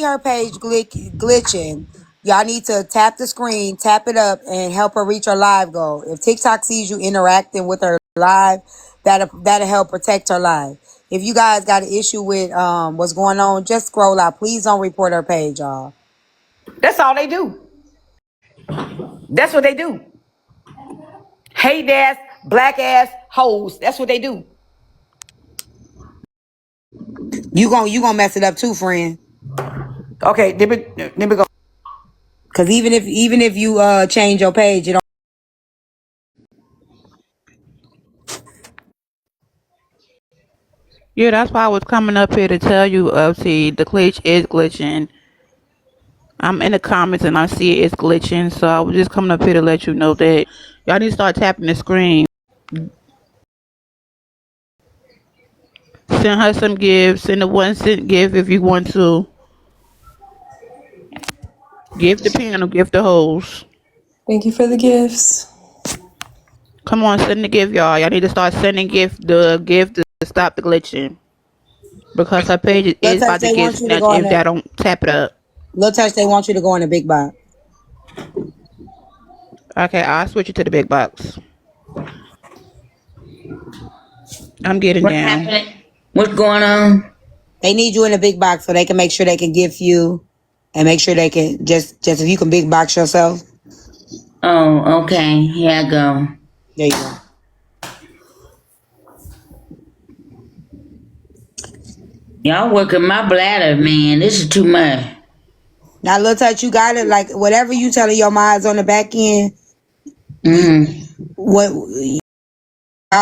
her page glitching, y'all need to tap the screen, tap it up, and help her reach her live goal. If TikTok sees you interacting with her live, that'll help protect her live. If you guys got an issue with what's going on, just scroll out. Please don't report her page, y'all.
That's all they do. That's what they do. Hate ass, black ass hoes. That's what they do.
You gonna mess it up too, friend.
Okay, let me go.
Cause even if you change your page, it don't.
Yeah, that's why I was coming up here to tell you, see, the glitch is glitching. I'm in the comments and I see it's glitching, so I was just coming up here to let you know that y'all need to start tapping the screen. Send her some gifts. Send a 1 cent gift if you want to. Give the panel, give the hoes.
Thank you for the gifts.
Come on, send the gift, y'all. Y'all need to start sending the gift to stop the glitching. Because her page is
LittleTouch,
about to
they
get
want you to
snatched
go on
if
the
y'all don't tap it up.
LittleTouch, they want you to go on the big box.
Okay, I'll switch it to the big box. I'm getting
What's
down.
happening? What's going on?
They need you in a big box so they can make sure they can gift you and make sure they can just if you can big box yourself.
Oh, okay. Here I go.
There you go.
Y'all working my bladder, man. This is too much.
Now, LittleTouch, you got it. Like whatever you telling your mods on the back end, what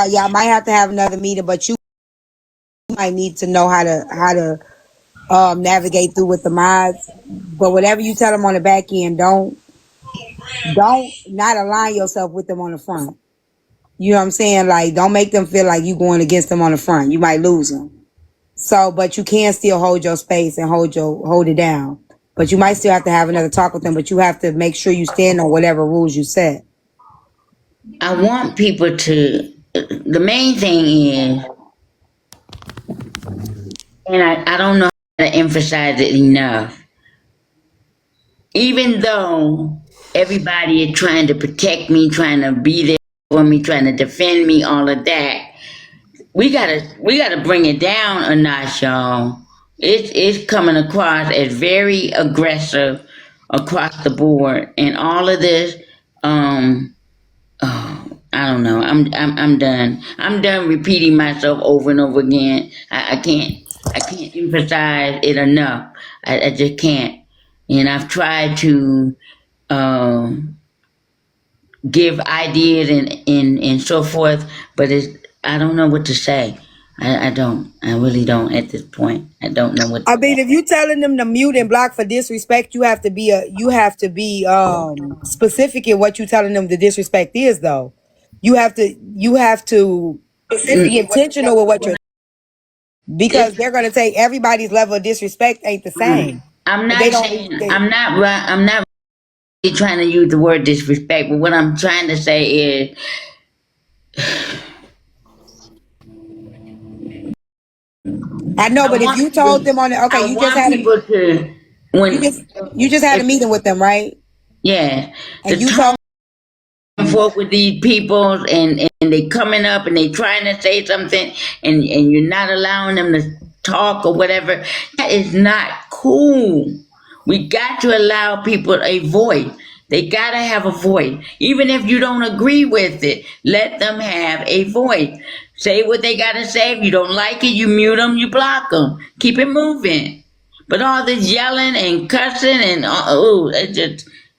y'all might have to have another meeting, but you might need to know how to navigate through with the mods. But whatever you tell them on the back end, don't not align yourself with them on the front. You know what I'm saying? Like, don't make them feel like you going against them on the front. You might lose them. So, but you can still hold your space and hold it down. But you might still have to have another talk with them. But you have to make sure you stand on whatever rules you set.
I want people to. The main thing is, and I don't know how to emphasize it enough. Even though everybody is trying to protect me, trying to be there for me, trying to defend me, all of that, we gotta bring it down a notch, y'all. It's coming across as very aggressive across the board, and all of this. Oh, I don't know. I'm done. I'm done repeating myself over and over again. I can't emphasize it enough. I just can't. And I've tried to um, give ideas and so forth, but I don't know what to say. I don't. I really don't at this point. I don't know what to
I mean,
say.
if you telling them to mute and block for disrespect, you have to be specific in what you telling them the disrespect is, though. You have to be intentional with what you're, because
It's,
they're gonna take everybody's level of disrespect ain't the same.
I'm
But they
not
don't.
saying I'm not really trying to use the word disrespect, but what I'm trying to say is
I know,
I
but if
want
you told
people
them on the, okay,
I want people to
you
when
just you just had a
if
meeting with them, right?
yeah,
And
the
you
tone
told
and forth with these people and they coming up and they trying to say something and you're not allowing them to talk or whatever. That is not cool. We got to allow people a voice. They gotta have a voice. Even if you don't agree with it, let them have a voice. Say what they gotta say. If you don't like it, you mute them, you block them. Keep it moving. But all this yelling and cussing and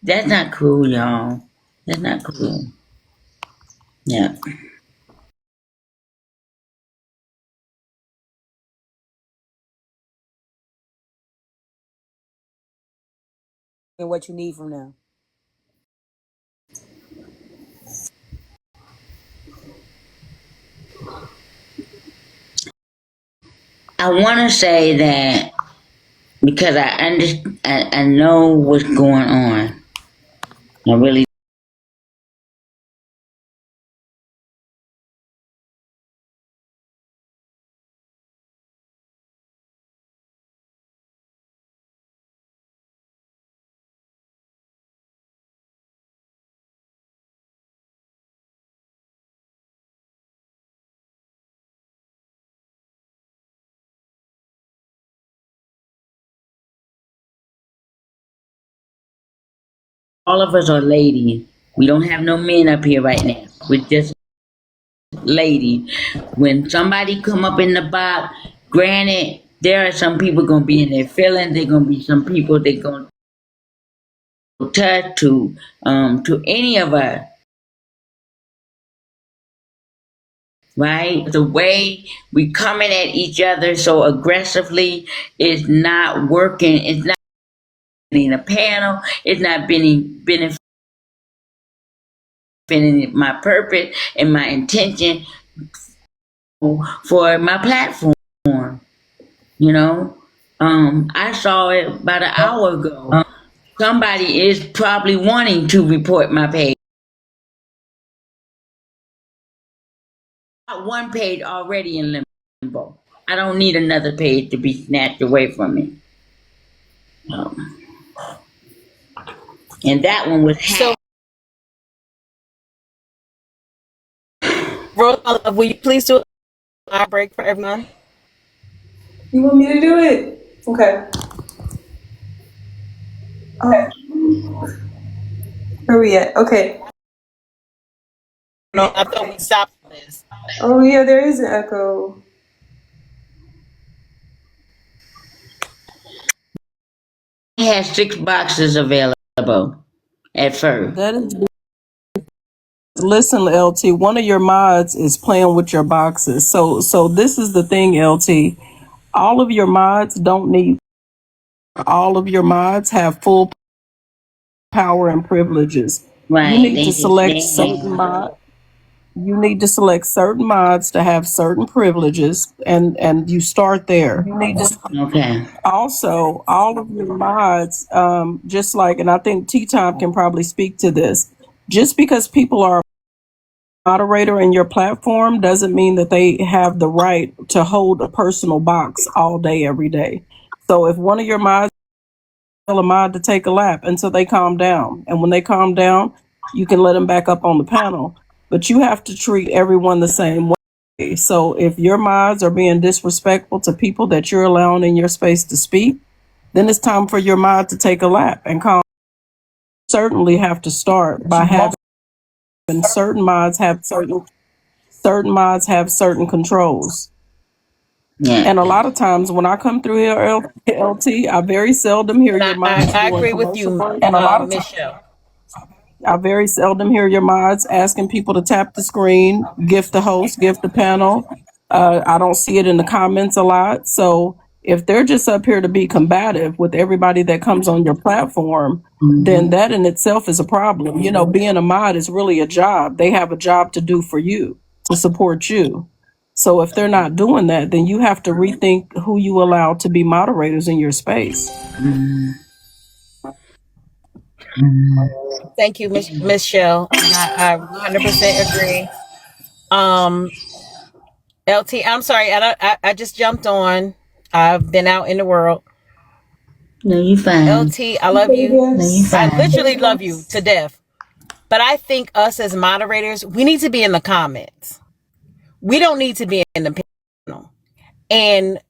that's not cool, y'all. That's not cool. Yeah.
them what you need from them.
I want to say that because I know what's going on. I really. All of us are ladies. We don't have no men up here right now. We're just ladies. When somebody come up in the box, granted, there are some people gonna be in their feelings. There gonna be some people that gonna touch to any of us, right? The way we coming at each other so aggressively is not working. It's not in a panel. It's not benefiting my purpose and my intention for my platform. You know, I saw it about an hour ago. Somebody is probably wanting to report my page. Got one page already in limbo. I don't need another page to be snatched away from me. And that one was
So,
hacked.
Rose, will you please do a break for everyone?
You want me to do it? Okay. Where are we at? Okay.
No, I thought we stopped this.
Oh yeah, there is an echo.
It has 6 boxes available at first.
That is, listen, LT. One of your mods is playing with your boxes. So this is the thing, LT. All of your mods don't need. All of your mods have full power and privileges. You
Right.
need to select certain mods. You need to select certain mods to have certain privileges, and you start there. You need to
Okay.
also all of your mods, just like, and I think TeaTyme can probably speak to this. Just because people are a moderator in your platform doesn't mean that they have the right to hold a personal box all day, every day. So if one of your mods tell a mod to take a lap until they calm down, and when they calm down, you can let them back up on the panel. But you have to treat everyone the same way. So if your mods are being disrespectful to people that you're allowing in your space to speak, then it's time for your mod to take a lap and calm. Certainly have to start by having certain mods have certain controls.
Yeah.
And a lot of times when I come through here, LT, I very seldom hear your mods
I
doing
agree with
commercial
you,
breaks. And a lot of times
Michelle.
I very seldom hear your mods asking people to tap the screen, gift the host, gift the panel. I don't see it in the comments a lot. So if they're just up here to be combative with everybody that comes on your platform, then that in itself is a problem. You know, being a mod is really a job. They have a job to do for you, to support you. So if they're not doing that, then you have to rethink who you allow to be moderators in your space.
Thank you, Michelle. I 100% agree. LT, I'm sorry. I just jumped on. I've been out in the world.
No, you fine.
LT, I love you.
No, you
I
fine.
literally love you to death. But I think us as moderators, we need to be in the comments. We don't need to be in the panel. And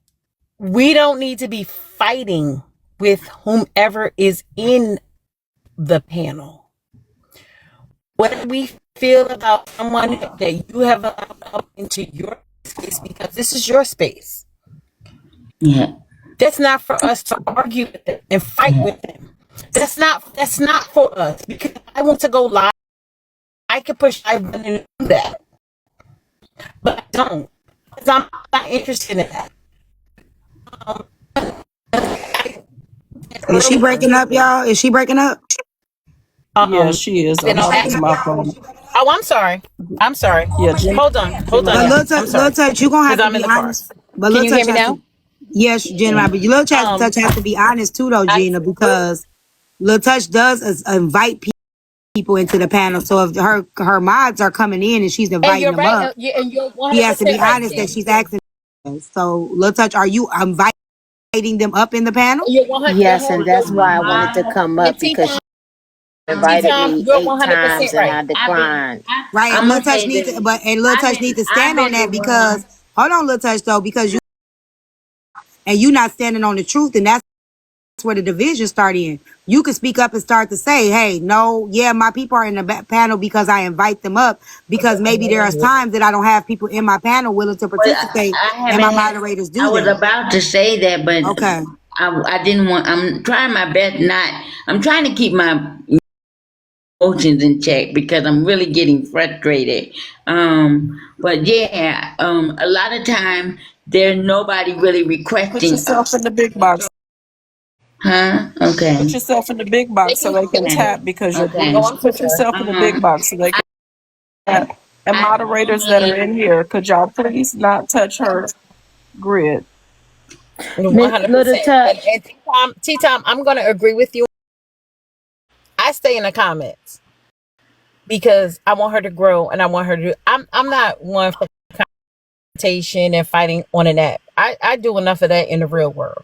we don't need to be fighting with whomever is in the panel. What we feel about someone that you have allowed up into your space, because this is your space.
Yeah.
That's not for us to argue with them and fight with them. That's not for us, because I want to go live. I can push live button and do that, but I don't, because I'm not interested in that.
Is she breaking up, y'all? Is she breaking up?
Yeah, she is. I'm talking to my phone.
Oh, I'm sorry.
Yeah, Jen,
Hold on.
But
I'm sorry.
Little Touch, you gonna have
Because
to
I'm in
be
the car.
honest. But
Can
Little
you hear
Touch
me
has
now?
to. Yes, Gina, but Little Touch has to be honest too, though, Gina, because Little Touch does invite people into the panel. So if her mods are coming in and she's
And
inviting
you're
them
right.
up,
And you're
she has to be
100% right,
honest that
Jen.
she's asking. So Little Touch, are you inviting them up in the panel?
You're 100.
Yes, and that's why I wanted to come up because she invited me
You're
8 times
100%
and I
right.
declined.
Right, and
I'm
Little
gonna
Touch
say
needs to,
this.
Little Touch needs to
I've
stand on
been the
that because
one.
hold on, Little Touch though, because you not standing on the truth, and that's where the division start in. You can speak up and start to say, hey, no, yeah, my people are in the back panel because I invite them up, because maybe there are times that I don't have people in my panel willing to
Well,
participate,
I
and my
haven't.
moderators
I
do
was
that.
about to say that, but
Okay.
I didn't want. I'm trying my best not. I'm trying to keep my emotions in check because I'm really getting frustrated. But yeah, a lot of time there's nobody really
put
requesting.
yourself in the big box.
Huh? Okay.
Put yourself in the big box so they can
Okay.
tap because you're
Okay.
green. Put yourself in the big box so they can tap. And
I
moderators that are in here, could y'all please not touch her grid?
100%.
Little touch.
And T-Time, I'm going to agree with you. I stay in the comments because I want her to grow and I want her to. I'm not one for confrontation and fighting on an app. I do enough of that in the real world.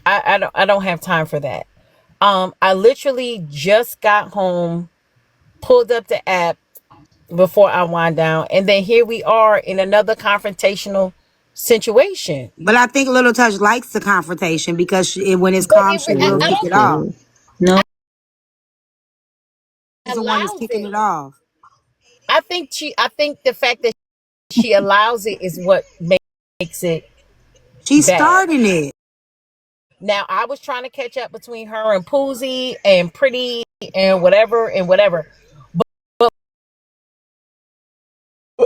I don't have time for that. I literally just got home, pulled up the app before I wind down, and then here we are in another confrontational situation.
But I think Little Touch likes the confrontation because when it's
But
calm, she will
I
kick
don't
it off.
no.
She's the one that's
allows
kicking
it.
it off.
I think the fact that she allows it is what makes it
She's
bad.
starting it.
Now I was trying to catch up between her and Poozy and Pretty and whatever. But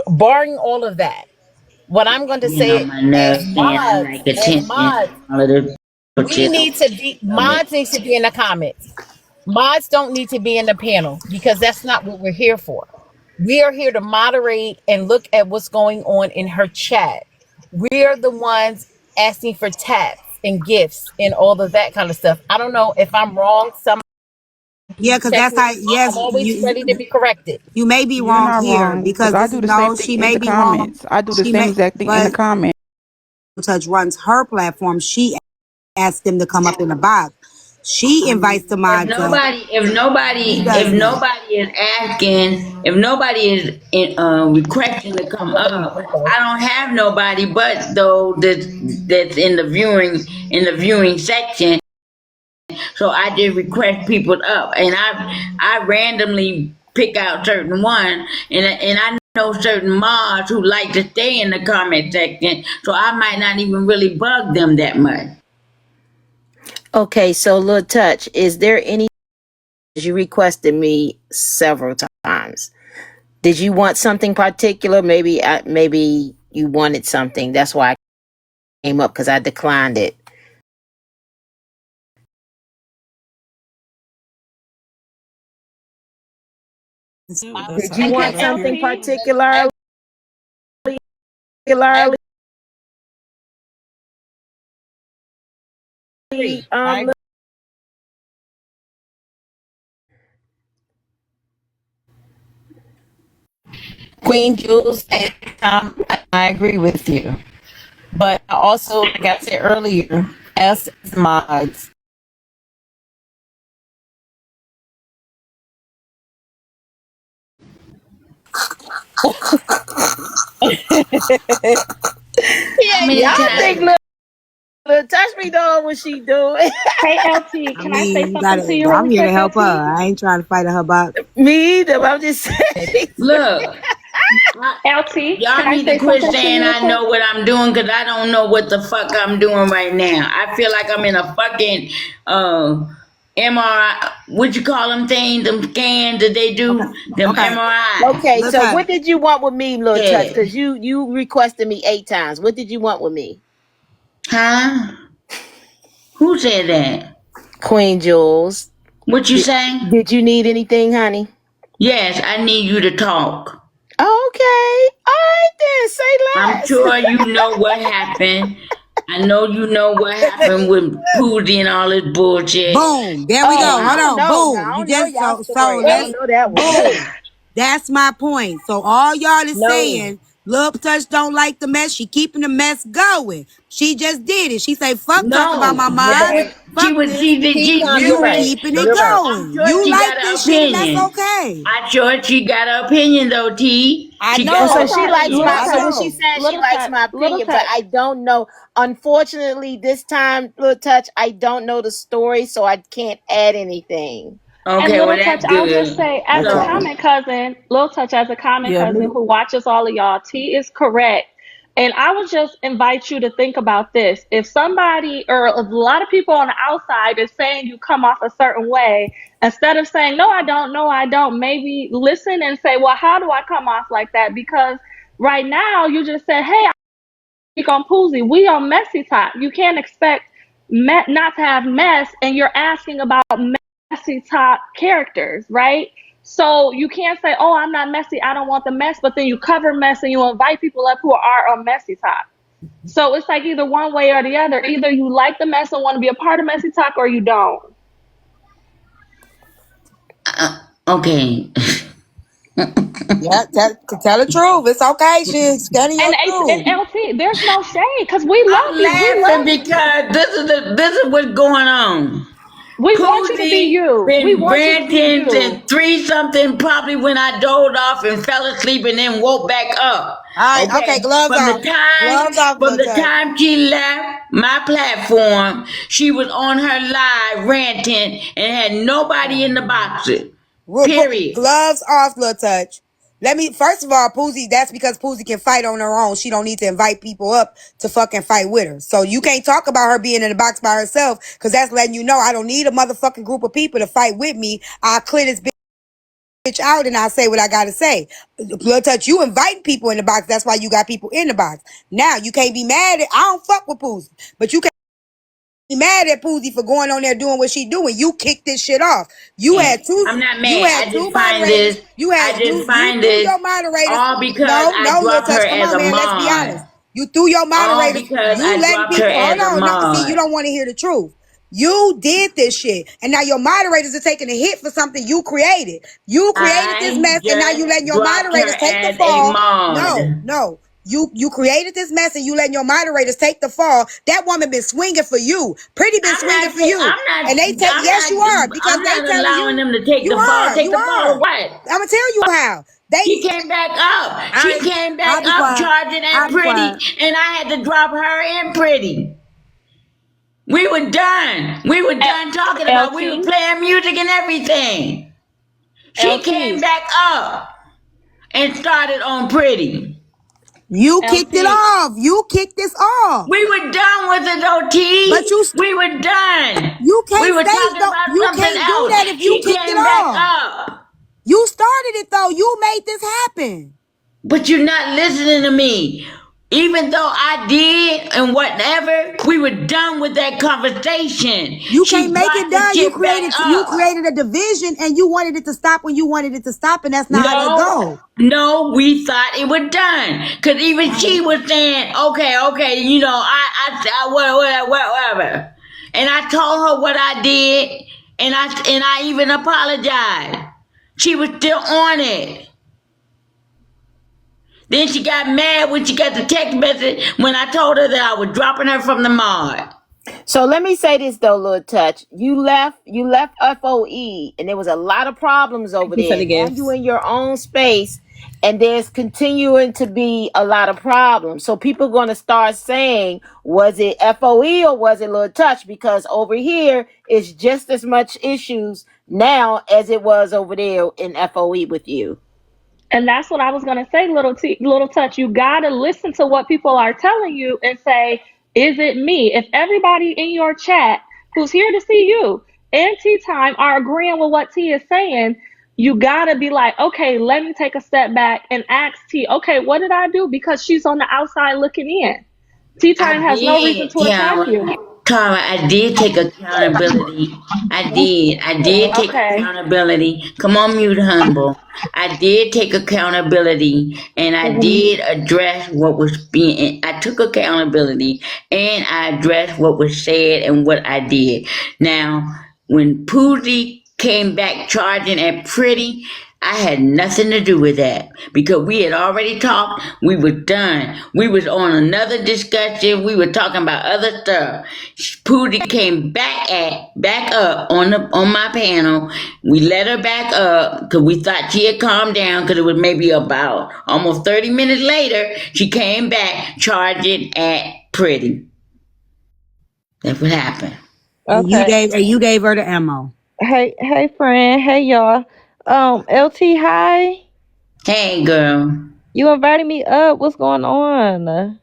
barring all of that, what I'm going to
Being on
say
my
as
nerves saying I
mods,
like attention and all of this
we
bullshit.
need to be mods needs to be in the comments. Mods don't need to be in the panel because that's not what we're here for. We are here to moderate and look at what's going on in her chat. We are the ones asking for taps and gifts and all of that kind of stuff. I don't know if I'm wrong. Some
Yeah, because
check
that's
me.
how. Yes,
I'm always ready to be corrected.
you may be
You're
wrong
not
here
wrong because
because
I
this
do
is
the same
no.
thing
She
in
may
the
be wrong.
comments. I do the
She
same
may,
exact thing in the
but
comments.
Touch runs her platform. She asked them to come up in the box. She invites the
If
mods up.
nobody, if
He
nobody, if
does not.
nobody is asking, if nobody is requesting to come up, I don't have nobody but though that's in the viewing section. So I just request people up, and I randomly pick out certain ones, and I know certain mods who like to stay in the comment section, so I might not even really bug them that much.
Okay, so LittleTouch, is there any you requested me several times? Did you want something particular? Maybe you wanted something. That's why I came up because I declined it. Did you want something particularly? Um,
Queen Jules, and I agree with you. But I also, like I said earlier, as mods,
How
yeah,
many
y'all think
times?
LittleTouch me doing what she doing.
Hey, LT,
I
can I say
mean, you
something
gotta.
to you
I'm
really
here to
quick,
help her.
LT?
I ain't trying to fight her box.
Me either. I'm just saying.
Look,
LT, can
y'all
I
need to
say
quit
something to
saying
you real
I
quick?
know what I'm doing because I don't know what the fuck I'm doing right now. I feel like I'm in a fucking MRI. What you call them things? Them scans that they do?
Okay.
Them
Okay.
MRI.
Okay,
Let's
so
have.
what did you want with me, LittleTouch?
Yeah.
Because you requested me 8 times. What did you want with me?
Huh? Who said that?
Queen Jules.
What you say?
Did you need anything, honey?
Yes, I need you to talk.
Okay. All right then. Say
I'm
less.
sure you know what happened. I know you know what happened with Pootie and all this bullshit.
Boom. There we
Oh,
go.
And
I
Hold
don't
on.
know. Now,
Boom.
I
You
don't know
just
y'all
so
story. I don't
let's
know that one.
boom. That's my point. So all y'all is
No.
saying, Lil Touch don't like the mess. She keeping the mess going. She just did it. She say, fuck talking about
no,
my
that
mods.
was
Okay.
she
Fuck
was
this.
she did
TeaTyme, you're
You
right.
keeping it
You're right.
I'm
going.
sure
You
she
like
got an
this shit and that's
opinion.
okay.
I'm sure she got an opinion though, T.
I
She got
And
know.
so
her
she
Touch,
likes
little
my,
I
so
touch,
what she's
know.
saying, she likes my
little
opinion, but
touch.
I don't know. Unfortunately, this time, LittleTouch, I don't know the story, so I can't add anything.
And
okay. Well,
little touch,
that's
I'll just
good.
say, as a
Okay.
So
common cousin, little touch, as a common
Yeah,
cousin
me.
who watches all of y'all, T is correct. And I would just invite you to think about this. If somebody or if a lot of people on the outside is saying you come off a certain way, instead of saying, no, I don't, no, I don't, maybe listen and say, well, how do I come off like that? Because right now you just said, hey, on Poozy, we on messy top. You can't expect not to have mess, and you're asking about messy top characters, right? So you can't say, "Oh, I'm not messy. I don't want the mess," but then you cover mess and you invite people up who are on messy top. So it's like either one way or the other. Either you like the mess and want to be a part of messy top, or you don't.
okay.
Yeah, tell the truth. It's okay. She's getting your
And
truth.
LT, there's no shade because we love
I'm
you. We
laughing
love
because this is what's going on.
we want you to be
Poozy
you. We
been
want you to be
ranting
you.
and three something probably when I dozed off and fell asleep and then woke back up.
All right. Okay.
Okay,
Gloves off. Gloves off,
from
little
the
touch.
time she left my platform, she was on her live ranting and had nobody in the boxes. Period.
Gloves off, little touch. Let me, first of all, Poozy, that's because Poozy can fight on her own. She don't need to invite people up to fucking fight with her. So you can't talk about her being in the box by herself because that's letting you know I don't need a motherfucking group of people to fight with me. I'll clear this bitch out and I'll say what I gotta say. Little touch, you inviting people in the box. That's why you got people in the box. Now, you can't be mad at, I don't fuck with Poozy, but you can't be mad at Poozy for going on there doing what she doing. You kicked this shit off. You
And
had two.
I'm not
You
mad.
had
I
two
just find
moderators.
this.
You
I
had
just
you
find
threw
this
your moderators.
all because
No,
I
no, little
dropped her
touch. Come
as
on,
a
man. Let's be
mod.
honest. You threw your
All
moderators.
because
You
I
letting
dropped her
people. Hold
as a
on. No, see, you
mod.
don't want to hear the truth. You did this shit, and now your moderators are taking a hit for something you created. You created this
I
mess, and now you letting
just
your
dropped her
moderators take the
as a
fall.
mod.
No, no. You created this mess and you letting your moderators take the fall. That woman been swinging for you. Pretty been swinging for you. And they take, yes, you are, because
I'm
they
not
telling
allowing
you,
them to take
you
the fall.
are,
Take
you
the fall
are.
of what?
I'm gonna tell you how.
She came back up. She came back
I'll be
up
quiet.
charging
I'll
at
be quiet.
Pretty, and I had to drop her and Pretty. We were done. We were done talking about. We were
LT,
playing music and everything. She came
LT,
back up and started on Pretty.
You kicked it
LT.
off. You kicked this off.
We were done with it,
But
OT. We were done.
you
We
can't
were
say
talking
though.
about
You
something
can't do
else.
that if you
She
kicked it
came back
off.
up.
You started it though. You made this happen.
But you're not listening to me. Even though I did and whatever, we were done with that conversation.
You
She
can't make
brought
it
the
done. You
shit back up.
created a division and you wanted it to stop when you wanted it to stop, and that's not how that
No,
goes.
no, we thought it was done. Cause even she was saying, okay, you know, whatever. And I told her what I did, and I even apologized. She was still on it. Then she got mad when she got the text message when I told her that I was dropping her from the mod.
So let me say this though, LittleTouch. You left FOE and there was a lot of problems over
You for
there.
the
Now
gifts.
you in your own space and there's continuing to be a lot of problems. So people going to start saying, was it FOE or was it LittleTouch? Because over here it's just as much issues now as it was over there in FOE with you.
And that's what I was gonna say, little touch. You gotta listen to what people are telling you and say, is it me? If everybody in your chat who's here to see you and TeaTyme are agreeing with what T is saying, you gotta be like, okay, let me take a step back and ask T, okay, what did I do? Because she's on the outside looking in. TeaTyme
I
has no reason
did,
to attack
Tiara.
you.
Tara, I did take accountability. I did. I did take
Okay.
accountability. Come on, mute humble. I did take accountability and I did address what was being, I took accountability and I addressed what was said and what I did. Now, when Poozy came back charging at Pretty, I had nothing to do with that because we had already talked. We were done. We was on another discussion. We were talking about other stuff. Pootie came back up on my panel. We let her back up because we thought she had calmed down because it was maybe about almost 30 minutes later. She came back charging at Pretty. That's what happened.
Okay.
And you gave her the ammo.
Hey, friend. Hey, y'all. LT, hi.
Hey, girl.
You invited me up. What's going on?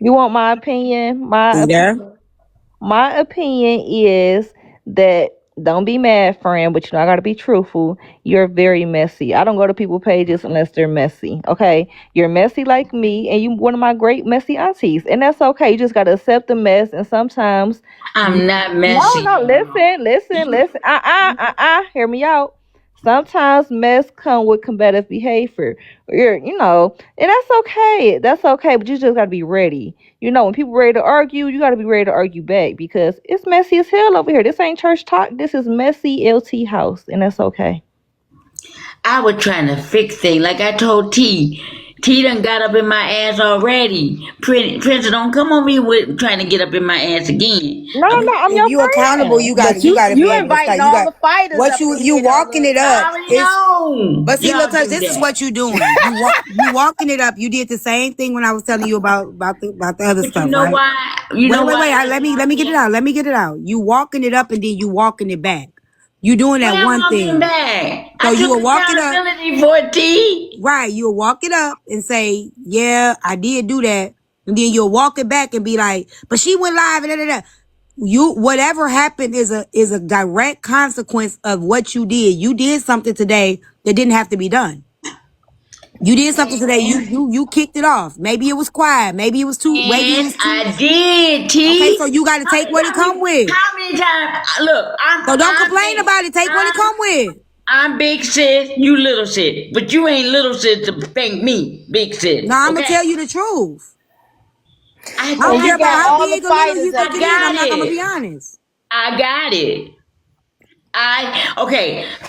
You want my opinion?
See there?
My opinion is that don't be mad, friend, but you know I gotta be truthful. You're very messy. I don't go to people's pages unless they're messy. Okay, you're messy like me, and you one of my great messy aunties, and that's okay. You just gotta accept the mess, and sometimes
I'm not messy.
no, listen. Hear me out. Sometimes mess come with combative behavior. And that's okay. That's okay, but you just gotta be ready. When people ready to argue, you gotta be ready to argue back because it's messy as hell over here. This ain't church talk. This is messy LT house, and that's okay.
I was trying to fix things. Like I told T. T done got up in my ass already. Prince, don't come over here with trying to get up in my ass again.
No, I'm
If
your
you accountable,
friend.
you
But
gotta be
you
able to start.
inviting
You
all
got
the fighters
what
up in
you
here though,
walking it
I
up.
LittleTouch.
already
It's
know.
but see,
Y'all
look,
do
this is
that.
what you doing. You walking it up. You did the same thing when I was telling you about the other
But you
stuff,
know
right?
why? You
Wait,
know
wait,
why?
wait. Let me get it out. Let me get it out. You walking it up and then you walking it back. You doing
Why
that
I'm
one
walking
thing.
back.
So
I
you
took
will walk it up.
accountability for it, T.
Right, you'll walk it up and say, yeah, I did do that. And then you'll walk it back and be like, but she went live and da. Whatever happened is a direct consequence of what you did. You did something today that didn't have to be done. You did something today. You kicked it off. Maybe it was quiet. Maybe it was too.
And I did,
Okay,
T.
so you got to take what it come with.
How many times? Look,
So don't complain about it. Take what it come with.
I'm big sis, you little sis. But you ain't little sis to thank me, big sis.
No, I'm gonna
Okay?
tell you the truth.
I
I don't
And
care
you
about
got
got
how
all the
big or little
fighters
you
up
think
I
it
in
is. I'm
got
not. I'm gonna
it.
be honest.
I got it. Okay.